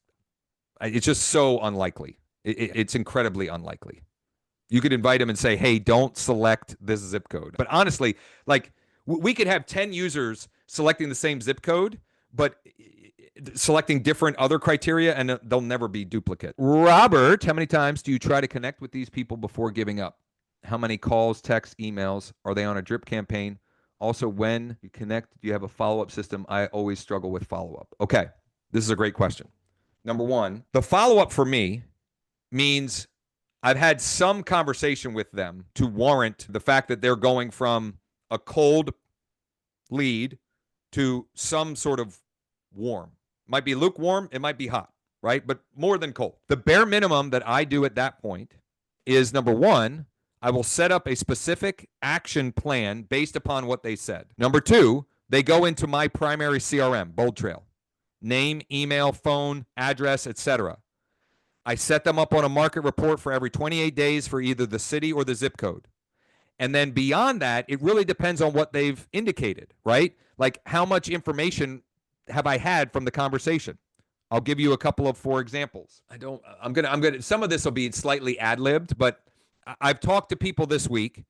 so unlikely. It's incredibly unlikely. You could invite them and say, hey, don't select this zip code. But honestly, like, we could have 10 users selecting the same zip code, but selecting different other criteria, and they'll never be duplicate. Robert, how many times do you try to connect with these people before giving up? How many calls, texts, emails? Are they on a drip campaign? Also, when you connect, do you have a follow-up system? I always struggle with follow-up. Okay, this is a great question. Number one, the follow-up for me means I've had some conversation with them to warrant the fact that they're going from a cold lead to some sort of warm. It might be lukewarm, it might be hot, right? But more than cold. The bare minimum that I do at that point is, number one, I will set up a specific action plan based upon what they said. Number two, they go into my primary CRM, Bold Trail. Name, email, phone, address, etc. I set them up on a market report for every 28 days for either the city or the zip code. And then beyond that, it really depends on what they've indicated, right? Like, how much information have I had from the conversation? I'll give you a couple of, for examples. I'm gonna, some of this will be slightly ad-libbed, but I've talked to people this week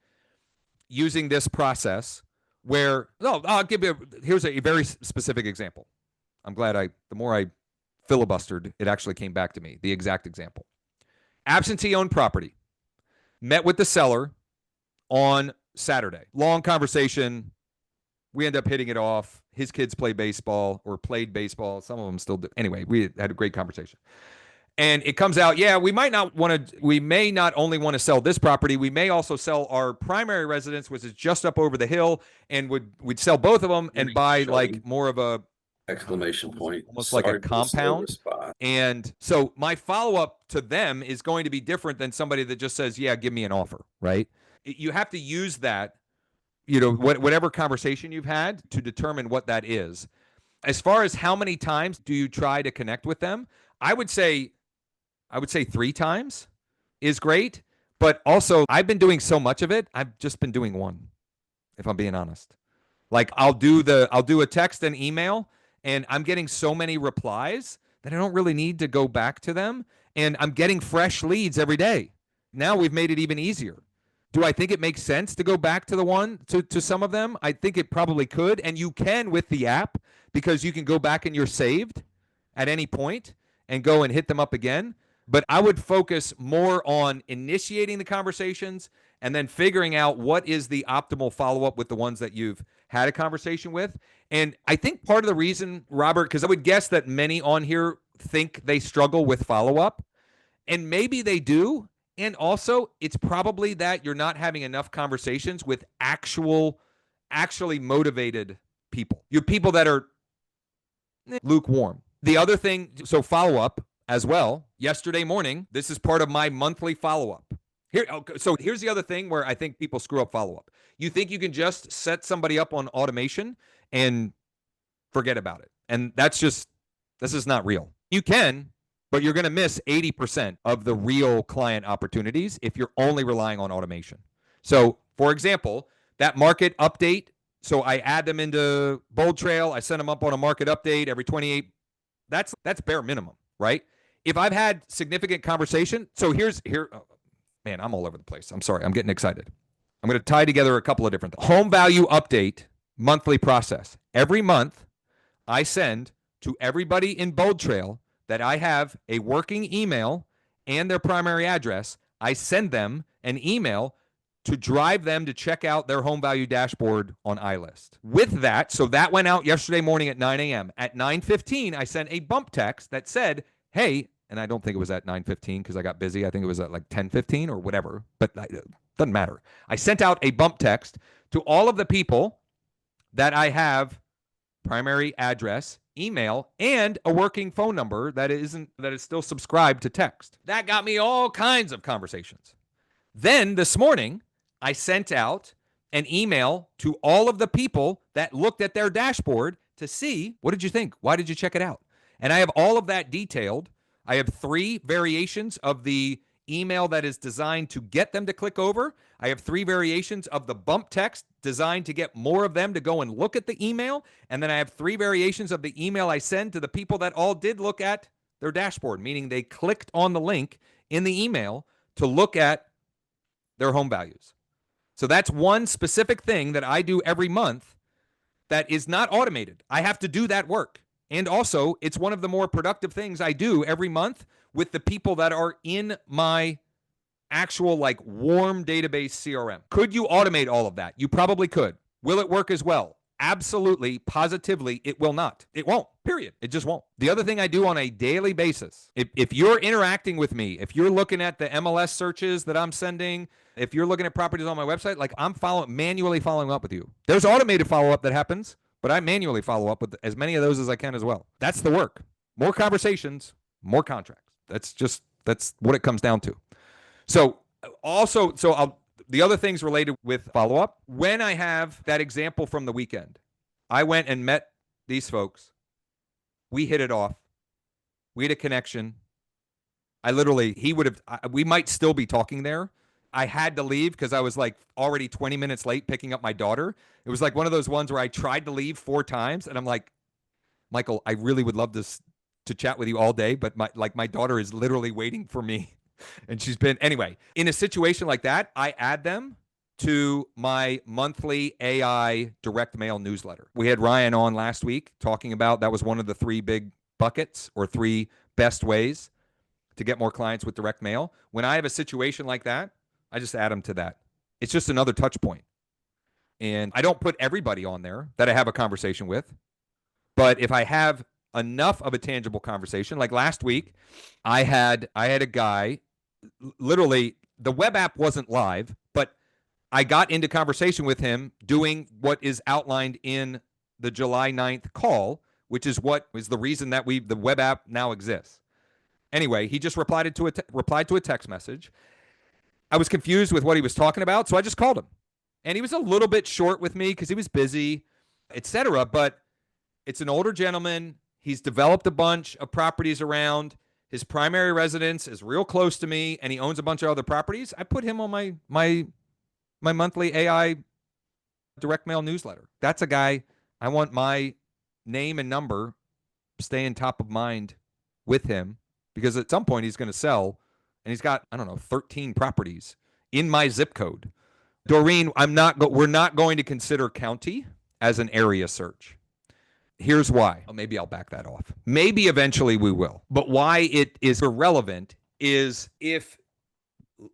using this process where, no, I'll give you, here's a very specific example. I'm glad the more I filibustered, it actually came back to me, the exact example. Absentee owned property. Met with the seller on Saturday. Long conversation. We end up hitting it off. His kids play baseball or played baseball. Some of them still do. Anyway, we had a great conversation. And it comes out, yeah, we may not only want to sell this property, we may also sell our primary residence, which is just up over the hill, and we'd sell both of them and buy like more of a exclamation point. Almost like a compound. And so my follow-up to them is going to be different than somebody that just says, yeah, give me an offer, right? You have to use that, whatever conversation you've had to determine what that is. As far as how many times do you try to connect with them, I would say 3 times is great. But also, I've been doing so much of it, I've just been doing one, if I'm being honest. Like I'll do a text and email, and I'm getting so many replies that I don't really need to go back to them. And I'm getting fresh leads every day. Now we've made it even easier. Do I think it makes sense to go back to some of them? I think it probably could. And you can with the app, because you can go back and you're saved at any point and go and hit them up again. But I would focus more on initiating the conversations and then figuring out what is the optimal follow-up with the ones that you've had a conversation with. And I think part of the reason, Robert, because I would guess that many on here think they struggle with follow-up, and maybe they do. And also, it's probably that you're not having enough conversations with actually motivated people. You're people that are lukewarm. The other thing, so follow-up as well. Yesterday morning, this is part of my monthly follow-up. So here's the other thing where I think people screw up follow-up. You think you can just set somebody up on automation and forget about it. And this is not real. You can, but you're going to miss 80% of the real client opportunities if you're only relying on automation. So, for example, that market update, so I add them into Bold Trail, I send them up on a market update every 28. That's bare minimum, right? If I've had significant conversation, so man, I'm all over the place. I'm sorry. I'm getting excited. I'm going to tie together a couple of different things. Home value update monthly process. Every month, I send to everybody in Bold Trail that I have a working email and their primary address. I send them an email to drive them to check out their home value dashboard on iList. With that, so that went out yesterday morning at 9 a.m. At 9:15, I sent a bump text that said, hey, and I don't think it was at 9:15 because I got busy. I think it was at like 10:15 or whatever, but it doesn't matter. I sent out a bump text to all of the people that I have primary address, email, and a working phone number that is still subscribed to text. That got me all kinds of conversations. Then this morning, I sent out an email to all of the people that looked at their dashboard to see, what did you think? Why did you check it out? And I have all of that detailed. I have 3 variations of the email that is designed to get them to click over. I have 3 variations of the bump text designed to get more of them to go and look at the email. And then I have 3 variations of the email I send to the people that all did look at their dashboard, meaning they clicked on the link in the email to look at their home values. So that's one specific thing that I do every month that is not automated. I have to do that work. And also, it's one of the more productive things I do every month with the people that are in my actual warm database CRM. Could you automate all of that? You probably could. Will it work as well? Absolutely, positively, it will not. It won't, period. It just won't. The other thing I do on a daily basis, if you're interacting with me, if you're looking at the MLS searches that I'm sending, if you're looking at properties on my website, I'm manually following up with you. There's automated follow-up that happens, but I manually follow up with as many of those as I can as well. That's the work. More conversations, more contracts. That's what it comes down to. So the other things related with follow-up, when I have that example from the weekend, I went and met these folks. We hit it off. We had a connection. We might still be talking there. I had to leave because I was already 20 minutes late picking up my daughter. It was one of those ones where I tried to leave 4 times, and I'm like, Michael, I really would love to chat with you all day, but my daughter is literally waiting for me And she's been, anyway, in a situation like that, I add them to my monthly AI direct mail newsletter. We had Ryan on last week talking about that was one of the three big buckets or three best ways to get more clients with direct mail. When I have a situation like that, I just add them to that. It's just another touch point. And I don't put everybody on there that I have a conversation with. But if I have enough of a tangible conversation, like last week, I had a guy, literally the web app wasn't live, but I got into conversation with him doing what is outlined in the July 9th call, which is what is the reason that the web app now exists. Anyway, he just replied to a text message. I was confused with what he was talking about, so I just called him. And he was a little bit short with me because he was busy, etc. But it's an older gentleman. He's developed a bunch of properties around. His primary residence is real close to me, and he owns a bunch of other properties. I put him on my monthly AI direct mail newsletter. That's a guy I want my name and number staying top of mind with him because at some point he's going to sell, and he's got, I don't know, 13 properties in my zip code. Doreen, we're not going to consider county as an area search. Here's why. Oh, maybe I'll back that off. Maybe eventually we will. But why it is irrelevant is if,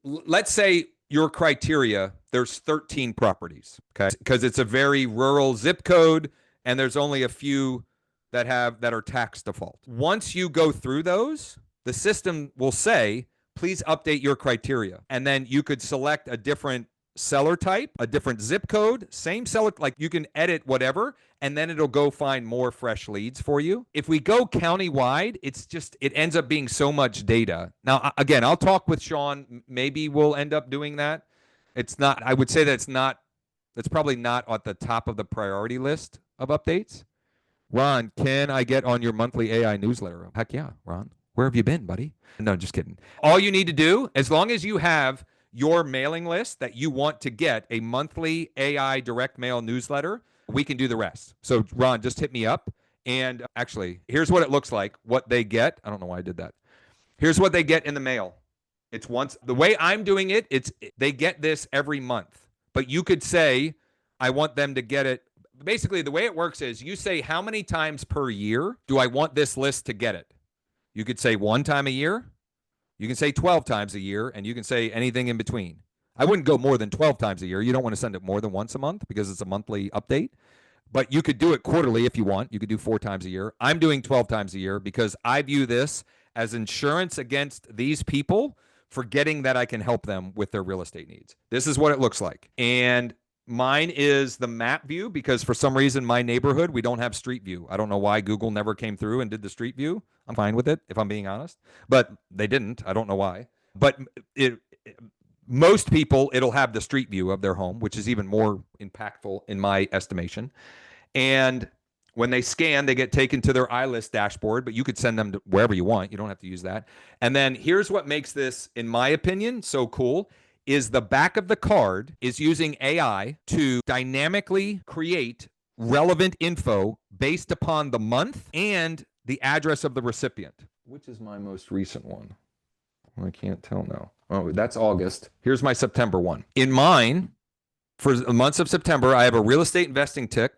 let's say your criteria, there's 13 properties, okay? Because it's a very rural zip code and there's only a few that are tax default. Once you go through those, the system will say, please update your criteria. And then you could select a different seller type, a different zip code, same seller, like you can edit whatever, and then it'll go find more fresh leads for you. If we go countywide, it ends up being so much data. Now, again, I'll talk with Sean. Maybe we'll end up doing that. I would say that's probably not at the top of the priority list of updates. Ron, can I get on your monthly AI newsletter? Heck yeah, Ron. Where have you been, buddy? No, just kidding. All you need to do, as long as you have your mailing list that you want to get a monthly AI direct mail newsletter, we can do the rest. So, Ron, just hit me up. And actually, here's what it looks like, what they get. I don't know why I did that. Here's what they get in the mail. It's the way I'm doing it, they get this every month. But you could say, I want them to get it. Basically, the way it works is you say, how many times per year do I want this list to get it? You could say one time a year. You can say 12 times a year, and you can say anything in between. I wouldn't go more than 12 times a year. You don't want to send it more than once a month because it's a monthly update. But you could do it quarterly if you want. You could do 4 times a year. I'm doing 12 times a year because I view this as insurance against these people forgetting that I can help them with their real estate needs. This is what it looks like. And mine is the map view because for some reason my neighborhood, we don't have street view. I don't know why Google never came through and did the street view. I'm fine with it if I'm being honest, but they didn't. I don't know why. But most people, it'll have the street view of their home, which is even more impactful in my estimation. And when they scan, they get taken to their iList dashboard, but you could send them to wherever you want. You don't have to use that. And then here's what makes this, in my opinion, so cool is the back of the card is using AI to dynamically create relevant info based upon the month and the address of the recipient. Which is my most recent one? I can't tell now. Oh, that's August. Here's my September one. In mine, for the months of September, I have a real estate investing tip.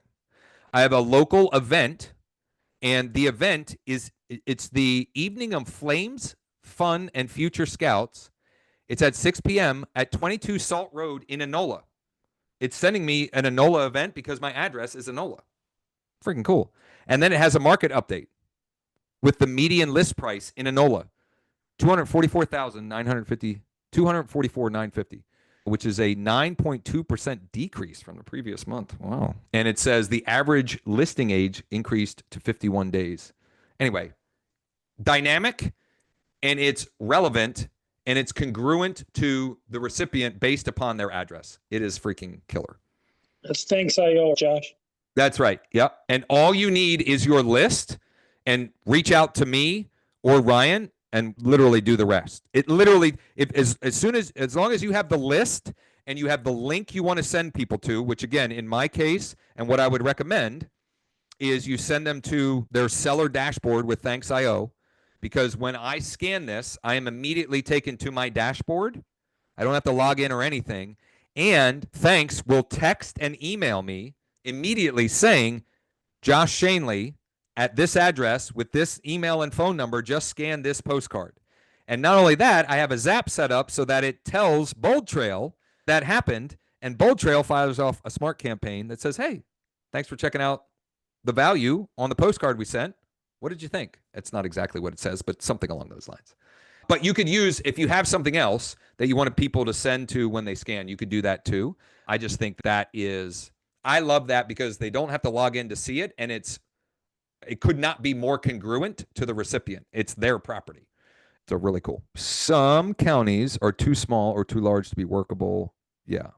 I have a local event, and the event it's the Evening of Flames, Fun, and Future Scouts. It's at 6 p.m. at 22 Salt Road in Enola. It's sending me an Enola event because my address is Enola. Freaking cool. And then it has a market update with the median list price in Enola, $244,950, which is a 9.2% decrease from the previous month. Wow. And it says the average listing age increased to 51 days. Anyway, dynamic, and it's relevant, and it's congruent to the recipient based upon their address. It is freaking killer. That's thanks IO, Josh. That's right. Yep. And all you need is your list, and reach out to me or Ryan and literally do the rest. It literally, as long as you have the list and you have the link you want to send people to, which again, in my case, and what I would recommend is you send them to their seller dashboard with Thanks.io. because when I scan this, I am immediately taken to my dashboard. I don't have to log in or anything. And Thanks will text and email me immediately saying, Josh Shanley at this address with this email and phone number just scanned this postcard. And not only that, I have a Zap set up so that it tells Bold Trail that happened, and Bold Trail fires off a smart campaign that says, hey, thanks for checking out the value on the postcard we sent. What did you think? It's not exactly what it says, but something along those lines. But you could use, if you have something else that you wanted people to send to when they scan, you could do that too. I just think that is, I love that because they don't have to log in to see it, and it could not be more congruent to the recipient. It's their property. So really cool. Some counties are too small or too large to be workable. Yeah.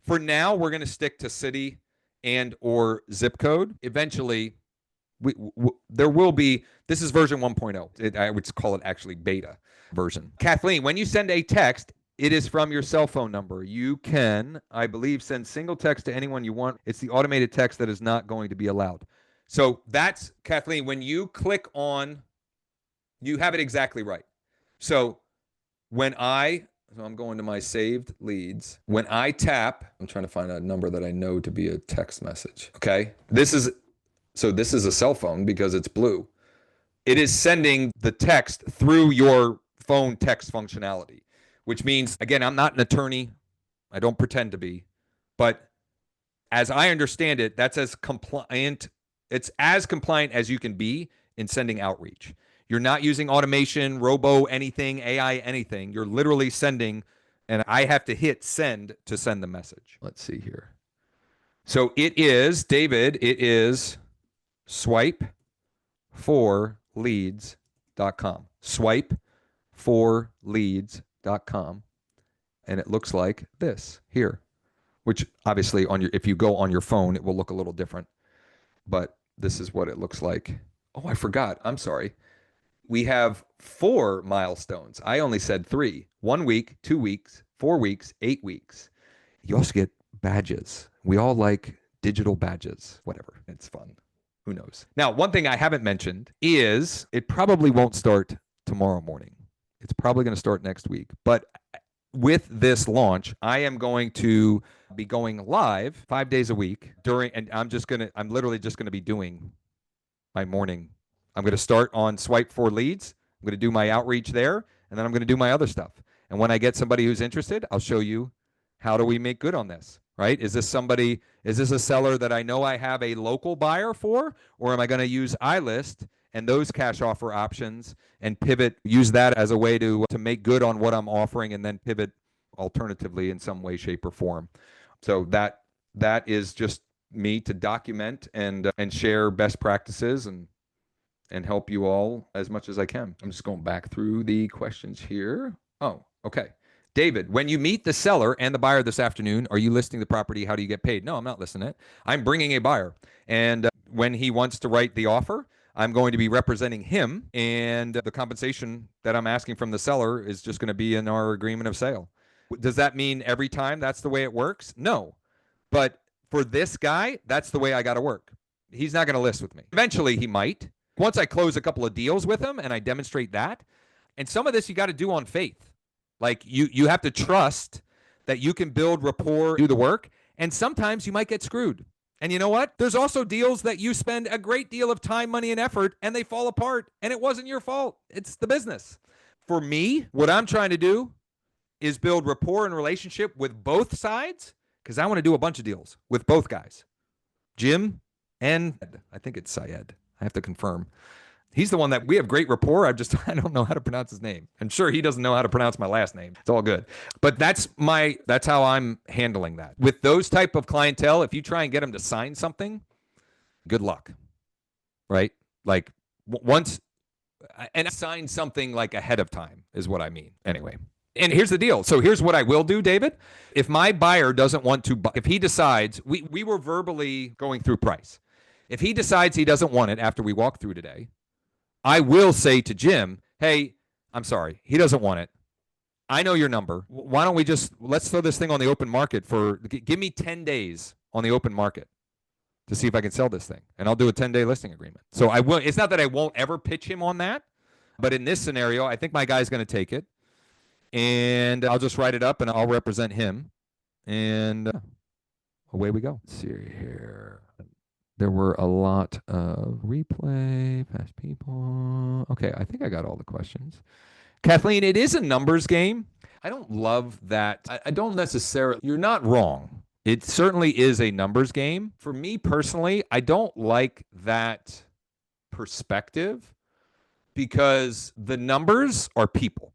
For now, we're going to stick to city and or zip code. Eventually, there will be, this is version 1.0. I would call it actually beta version. Kathleen, when you send a text, it is from your cell phone number. You can, I believe, send single text to anyone you want. It's the automated text that is not going to be allowed. So that's, Kathleen, when you click on, you have it exactly right. So I'm going to my saved leads. When I tap, I'm trying to find a number that I know to be a text message. Okay. This is a cell phone because it's blue. It is sending the text through your phone text functionality, which means, again, I'm not an attorney. I don't pretend to be, but as I understand it, that's as compliant. It's as compliant as you can be in sending outreach. You're not using automation, robo anything, AI anything. You're literally sending, and I have to hit send to send the message. Let's see here. So it is, David, it is swipe4leads.com. Swipe4leads.com. And it looks like this here, which obviously if you go on your phone, it will look a little different. But this is what it looks like. Oh, I forgot. I'm sorry. We have 4 milestones. I only said 3. 1 week, 2 weeks, 4 weeks, 8 weeks. You also get badges. We all like digital badges. Whatever. It's fun. Who knows? Now, one thing I haven't mentioned is it probably won't start tomorrow morning. It's probably going to start next week. But with this launch, I am going to be going live 5 days a week and I'm literally just going to be doing my morning. I'm going to start on Swipe for Leads. I'm going to do my outreach there, and then I'm going to do my other stuff. And when I get somebody who's interested, I'll show you how do we make good on this, right? Is this a seller that I know I have a local buyer for, or am I going to use iList and those cash offer options and use that as a way to make good on what I'm offering and then pivot alternatively in some way, shape, or form. So that is just me to document and share best practices and help you all as much as I can. I'm just going back through the questions here. Oh, okay. David, when you meet the seller and the buyer this afternoon, are you listing the property? How do you get paid? No, I'm not listing it. I'm bringing a buyer. And when he wants to write the offer, I'm going to be representing him. And the compensation that I'm asking from the seller is just going to be in our agreement of sale. Does that mean every time that's the way it works? No. But for this guy, that's the way I got to work. He's not going to list with me. Eventually, he might. Once I close a couple of deals with him and I demonstrate that, and some of this you got to do on faith. Like you have to trust that you can build rapport, do the work, and sometimes you might get screwed. And you know what? There's also deals that you spend a great deal of time, money, and effort, and they fall apart, and it wasn't your fault. It's the business. For me, what I'm trying to do is build rapport and relationship with both sides because I want to do a bunch of deals with both guys, Jim and I think it's Syed. I have to confirm. He's the one that we have great rapport. I don't know how to pronounce his name. I'm sure he doesn't know how to pronounce my last name. It's all good. But that's how I'm handling that. With those type of clientele, if you try and get them to sign something, good luck. Right? Like once and sign something like ahead of time is what I mean. Anyway. And here's the deal. So here's what I will do, David. If my buyer doesn't want to buy, if he decides, we were verbally going through price. If he decides he doesn't want it after we walk through today, I will say to Jim, hey, I'm sorry, he doesn't want it. I know your number. Why don't let's throw this thing on the open market give me 10 days on the open market to see if I can sell this thing. And I'll do a 10-day listing agreement. So I will. It's not that I won't ever pitch him on that, But in this scenario, I think my guy's going to take it, and I'll just write it up and I'll represent him. And away we go. Let's see here. There were a lot of replay, past people. Okay, I think I got all the questions. Kathleen, it is a numbers game. I don't love that. I don't necessarily, you're not wrong. It certainly is a numbers game. For me personally, I don't like that perspective because the numbers are people.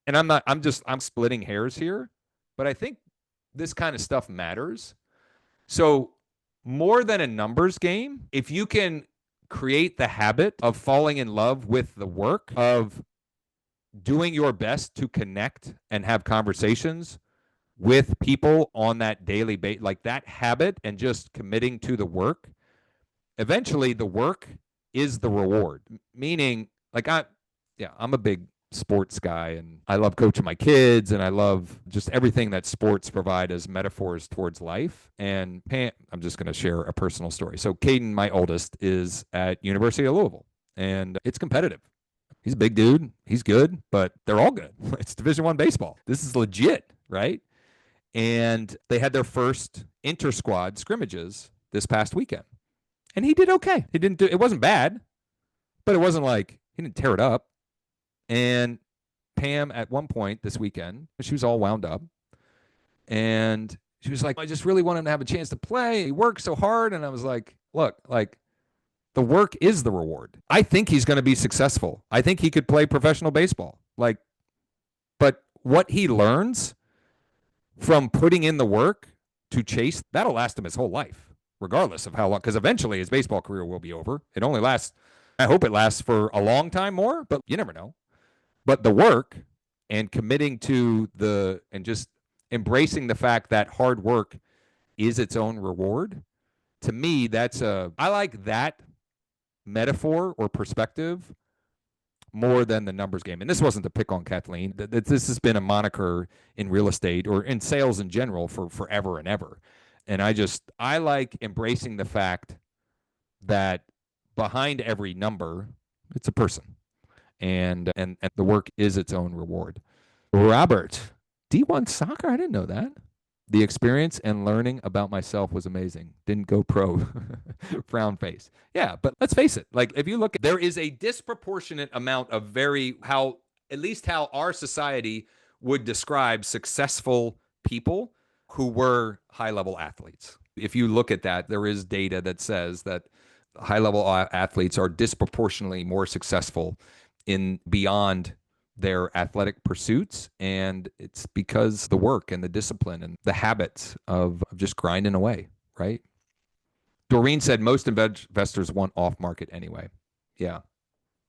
And I'm splitting hairs here, but I think this kind of stuff matters. So, more than a numbers game, if you can create the habit of falling in love with the work, of doing your best to connect and have conversations with people on that daily basis, like that habit and just committing to the work, eventually the work is the reward. Meaning, like I'm a big sports guy and I love coaching my kids and I love just everything that sports provide as metaphors towards life. And Pam, I'm just going to share a personal story. So Caden, my oldest, is at University of Louisville and it's competitive. He's a big dude. He's good, but they're all good. It's Division I baseball. This is legit, right? And they had their first inter-squad scrimmages this past weekend. And he did okay. It wasn't bad, but it wasn't like he didn't tear it up. And Pam at one point this weekend, she was all wound up. And she was like, I just really want him to have a chance to play. He worked so hard. And I was like, look, like the work is the reward. I think he's going to be successful. I think he could play professional baseball. Like, but what he learns from putting in the work to chase, that'll last him his whole life, regardless of how long, because eventually his baseball career will be over. It only lasts, I hope it lasts for a long time more, but you never know. But the work and committing to and just embracing the fact that hard work is its own reward, to me, I like that metaphor or perspective more than the numbers game. And this wasn't to pick on Kathleen. This has been a moniker in real estate or in sales in general for forever and ever. And I like embracing the fact that behind every number, it's a person. And the work is its own reward. Robert, D1 soccer? I didn't know that. The experience and learning about myself was amazing. Didn't go pro. Frown face. Yeah, but let's face it. Like if you look, there is a disproportionate amount of at least how our society would describe successful people who were high-level athletes. If you look at that, there is data that says that high-level athletes are disproportionately more successful in beyond their athletic pursuits, and it's because the work and the discipline and the habits of just grinding away, right? Doreen said most investors want off market anyway. Yeah,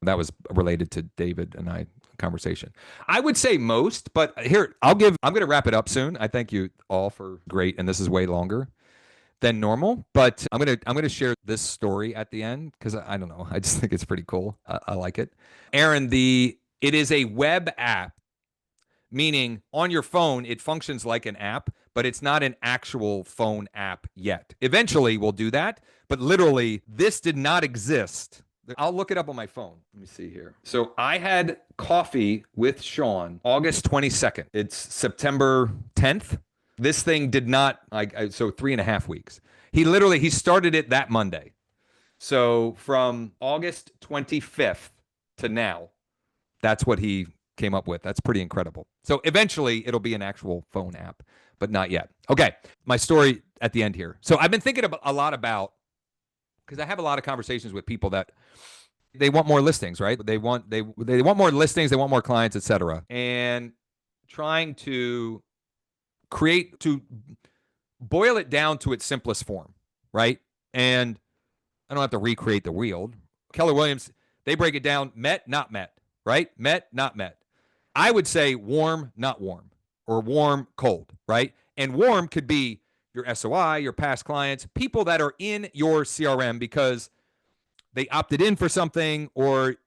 that was related to David and I conversation. I would say most, but here I'm going to wrap it up soon. I thank you all for great, and this is way longer than normal, but I'm gonna share this story at the end because I don't know. I just think it's pretty cool. I like it. Aaron, it is a web app, meaning on your phone, it functions like an app, but it's not an actual phone app yet. Eventually, we'll do that, but literally, this did not exist. I'll look it up on my phone. Let me see here. So I had coffee with Sean August 22nd. It's September 10th. This thing did not, so 3.5 weeks. He started it that Monday. So from August 25th to now, that's what he came up with. That's pretty incredible. So eventually it'll be an actual phone app, but not yet. Okay, my story at the end here. So I've been thinking a lot about, because I have a lot of conversations with people that they want more listings, right? They want more listings, they want more clients, etc. And trying to boil it down to its simplest form, right? And I don't have to recreate the wheel. Keller Williams, they break it down: met, not met, right? Met, not met. I would say warm, not warm, or warm, cold, right? And warm could be your SOI, your past clients, people that are in your CRM because they opted in for something or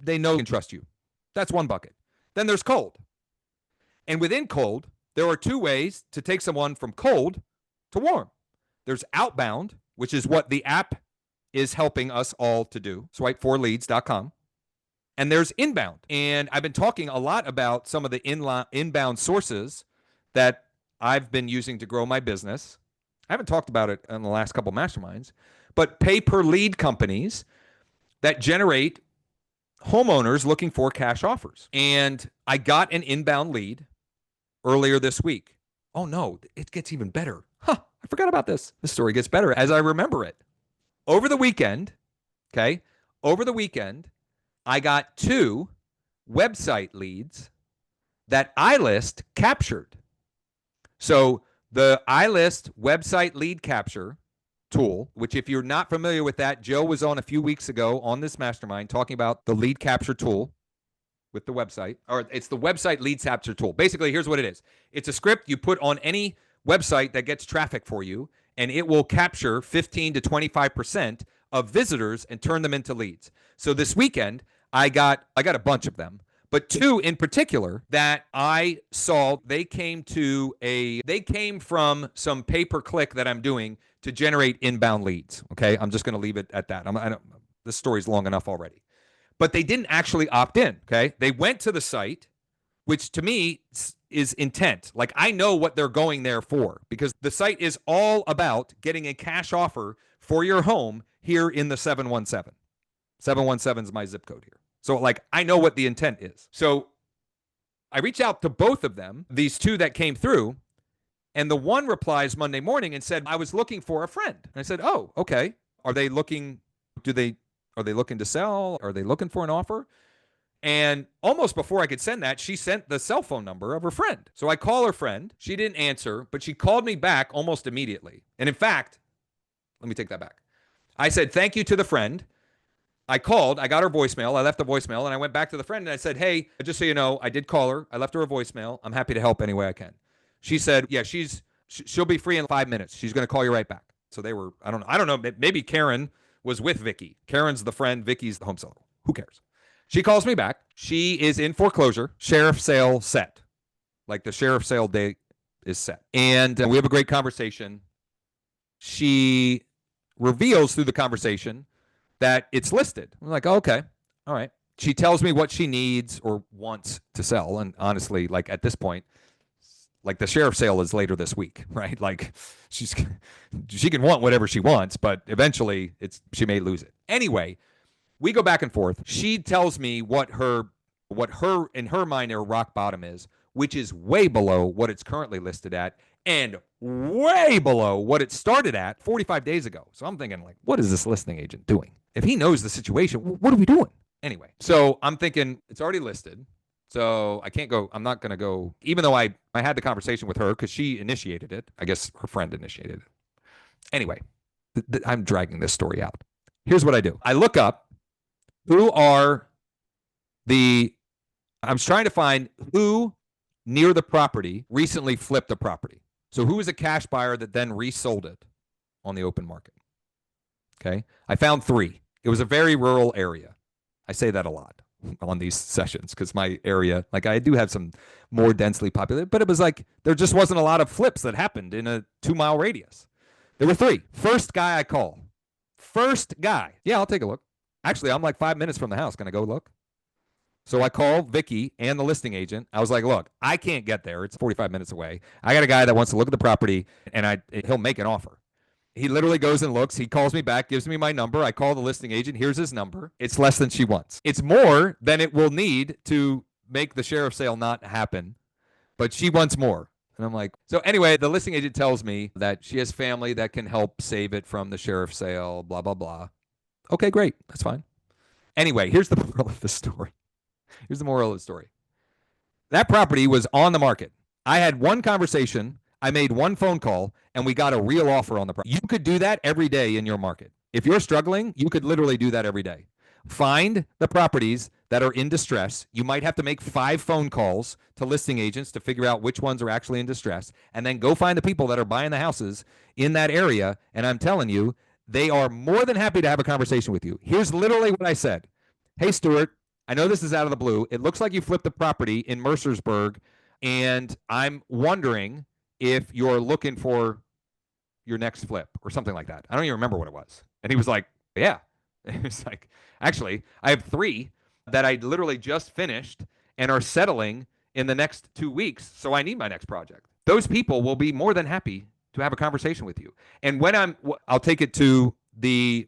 they know and trust you. That's one bucket. Then there's cold. And within cold, there are two ways to take someone from cold to warm. There's outbound, which is what the app is helping us all to do, swipe4leads.com. and there's inbound. And I've been talking a lot about some of the inbound sources that I've been using to grow my business. I haven't talked about it in the last couple masterminds, but pay per lead companies that generate homeowners looking for cash offers. And I got an inbound lead earlier this week. Oh no, it gets even better. Huh, I forgot about this. The story gets better as I remember it. Over the weekend, okay, I got 2 website leads that iList captured. So the iList website lead capture tool, which if you're not familiar with that, Joe was on a few weeks ago on this mastermind talking about the lead capture tool with the website, or it's the website lead capture tool. Basically, here's what it is. It's a script you put on any website that gets traffic for you, and it will capture 15 to 25% of visitors and turn them into leads. So this weekend, I got a bunch of them, but 2 in particular that I saw, they came from some pay-per-click that I'm doing to generate inbound leads. Okay, I'm just going to leave it at that. This story's long enough already. But they didn't actually opt in. Okay, they went to the site, which to me is intent. Like, I know what they're going there for, because the site is all about getting a cash offer for your home here in the 717. 717 is my zip code here. So, like, I know what the intent is. So I reach out to both of them, these 2 that came through, and the one replies Monday morning and said, I was looking for a friend. And I said, oh, okay. Are they looking to sell? Are they looking for an offer? And almost before I could send that, she sent the cell phone number of her friend. So I call her friend. She didn't answer, but she called me back almost immediately. And in fact, let me take that back. I said, thank you to the friend. I called, I got her voicemail, I left the voicemail, and I went back to the friend and I said, hey, just so you know, I did call her, I left her a voicemail, I'm happy to help any way I can. She said, yeah, she'll be free in 5 minutes. She's going to call you right back. So they were, I don't know, maybe Karen was with Vicky. Karen's the friend, Vicky's the home seller. Who cares? She calls me back. She is in foreclosure, sheriff sale set. Like, the sheriff sale date is set. And we have a great conversation. She reveals through the conversation that it's listed. I'm like, oh, okay, all right. She tells me what she needs or wants to sell. And honestly, like, at this point, like, the sheriff sale is later this week, right? Like, she can want whatever she wants, but eventually she may lose it. Anyway, we go back and forth. She tells me what her in her mind her rock bottom is, which is way below what it's currently listed at and way below what it started at 45 days ago. So I'm thinking, like, what is this listing agent doing? If he knows the situation, what are we doing? Anyway, so I'm thinking it's already listed. So I can't go, I'm not going to go, even though I had the conversation with her because she initiated it. I guess her friend initiated it. Anyway, I'm dragging this story out. Here's what I do. I look up I'm trying to find who near the property recently flipped a property. So who is a cash buyer that then resold it on the open market? Okay. I found 3. It was a very rural area. I say that a lot on these sessions because my area, like, I do have some more densely populated, but it was like there just wasn't a lot of flips that happened in a 2-mile radius. There were 3. First guy I call. First guy. Yeah, I'll take a look. Actually, I'm like 5 minutes from the house. Can I go look? So I call Vicky and the listing agent. I was like, look, I can't get there. It's 45 minutes away. I got a guy that wants to look at the property, and he'll make an offer. He literally goes and looks. He calls me back, gives me my number. I call the listing agent. Here's his number. It's less than she wants. It's more than it will need to make the sheriff sale not happen, but she wants more. And I'm like, so anyway, the listing agent tells me that she has family that can help save it from the sheriff sale, blah, blah, blah. Okay, great. That's fine. Anyway, here's the moral of the story. Here's the moral of the story. That property was on the market. I had one conversation. I made one phone call, and we got a real offer on the property. You could do that every day in your market. If you're struggling, you could literally do that every day. Find the properties that are in distress. You might have to make 5 phone calls to listing agents to figure out which ones are actually in distress, and then go find the people that are buying the houses in that area, and I'm telling you, they are more than happy to have a conversation with you. Here's literally what I said. Hey, Stuart, I know this is out of the blue. It looks like you flipped a property in Mercersburg, and I'm wondering if you're looking for your next flip or something like that. I don't even remember what it was. And he was like, yeah. It's like, actually, I have 3 that I literally just finished and are settling in the next 2 weeks. So I need my next project. Those people will be more than happy to have a conversation with you. And when I'll take it to the,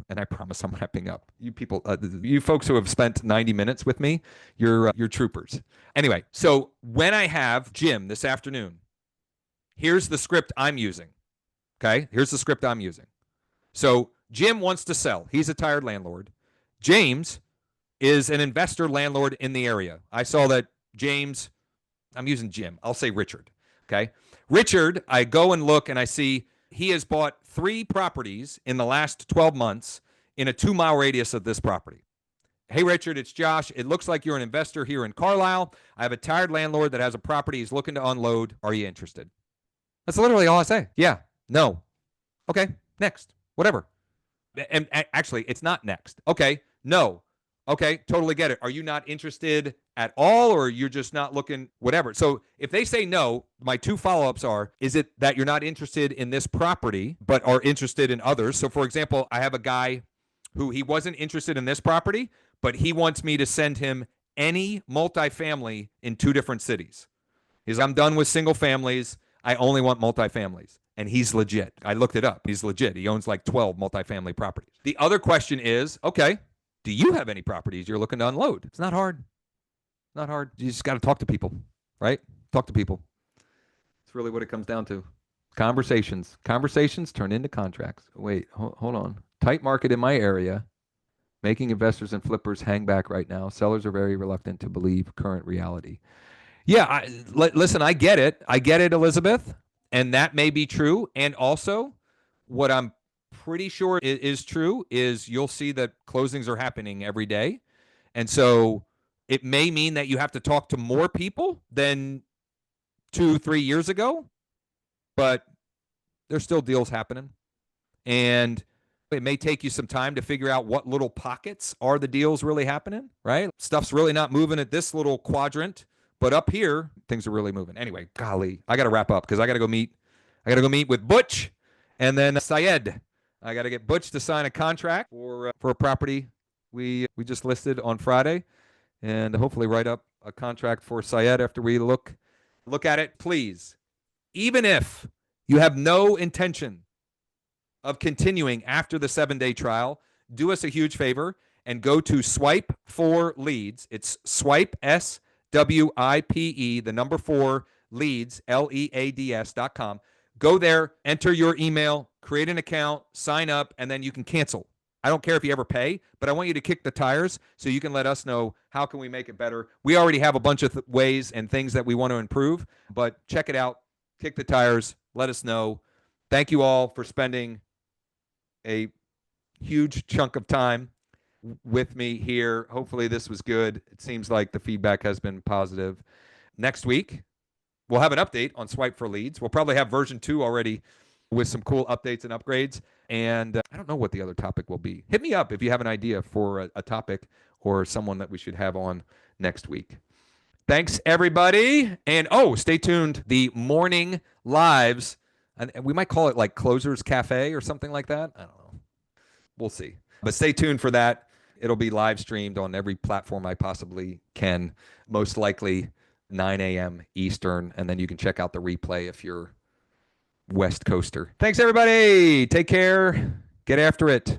and I promise I'm wrapping up. You people, you folks who have spent 90 minutes with me, you're troopers. Anyway, so when I have Jim this afternoon, here's the script I'm using. Okay, here's the script I'm using. So Jim wants to sell. He's a tired landlord. James is an investor landlord in the area. I saw that James, I'm using Jim. I'll say Richard. Okay. Richard, I go and look and I see he has bought 3 properties in the last 12 months in a 2-mile radius of this property. Hey, Richard, it's Josh. It looks like you're an investor here in Carlisle. I have a tired landlord that has a property he's looking to unload. Are you interested? That's literally all I say. Yeah. No. Okay. Next. Whatever. And actually, it's not next. Okay. No. Okay. Totally get it. Are you not interested at all, or you're just not looking, whatever? So if they say no, my 2 follow-ups are, is it that you're not interested in this property, but are interested in others? So for example, I have a guy who he wasn't interested in this property, but he wants me to send him any multifamily in 2 different cities. He's, I'm done with single families. I only want multifamilies. And he's legit. I looked it up. He's legit. He owns like 12 multifamily properties. The other question is, okay, do you have any properties you're looking to unload? It's not hard. Not hard. You just got to talk to people, right? Talk to people. It's really what it comes down to. Conversations. Conversations turn into contracts. Wait, hold on. Tight market in my area, making investors and flippers hang back right now. Sellers are very reluctant to believe current reality. Yeah, listen, I get it. I get it, Elizabeth. And that may be true. And also, what I'm pretty sure is true is you'll see that closings are happening every day. And so it may mean that you have to talk to more people than 2-3 years ago, but there's still deals happening. And it may take you some time to figure out what little pockets are the deals really happening, right? Stuff's really not moving at this little quadrant. But up here, things are really moving. Anyway, golly, I got to wrap up because I got to go meet. I got to go meet with Butch and then Syed. I got to get Butch to sign a contract for a property we just listed on Friday, and hopefully write up a contract for Syed after we look at it. Please, even if you have no intention of continuing after the 7-day trial, do us a huge favor and go to Swipe for Leads. It's Swipe SWIPE, the number 4 leads, LEADS.com. Go there, enter your email, create an account, sign up, and then you can cancel. I don't care if you ever pay, but I want you to kick the tires so you can let us know how can we make it better. We already have a bunch of ways and things that we want to improve, but check it out, kick the tires, let us know. Thank you all for spending a huge chunk of time with me here. Hopefully this was good. It seems like the feedback has been positive. Next week, we'll have an update on Swipe for Leads. We'll probably have version 2 already with some cool updates and upgrades. And I don't know what the other topic will be. Hit me up if you have an idea for a topic or someone that we should have on next week. Thanks, everybody. And stay tuned. The morning lives, and we might call it like Closers Cafe or something like that. I don't know. We'll see. But stay tuned for that. It'll be live streamed on every platform I possibly can, most likely 9 a.m. Eastern. And then you can check out the replay if you're West Coaster. Thanks, everybody. Take care. Get after it.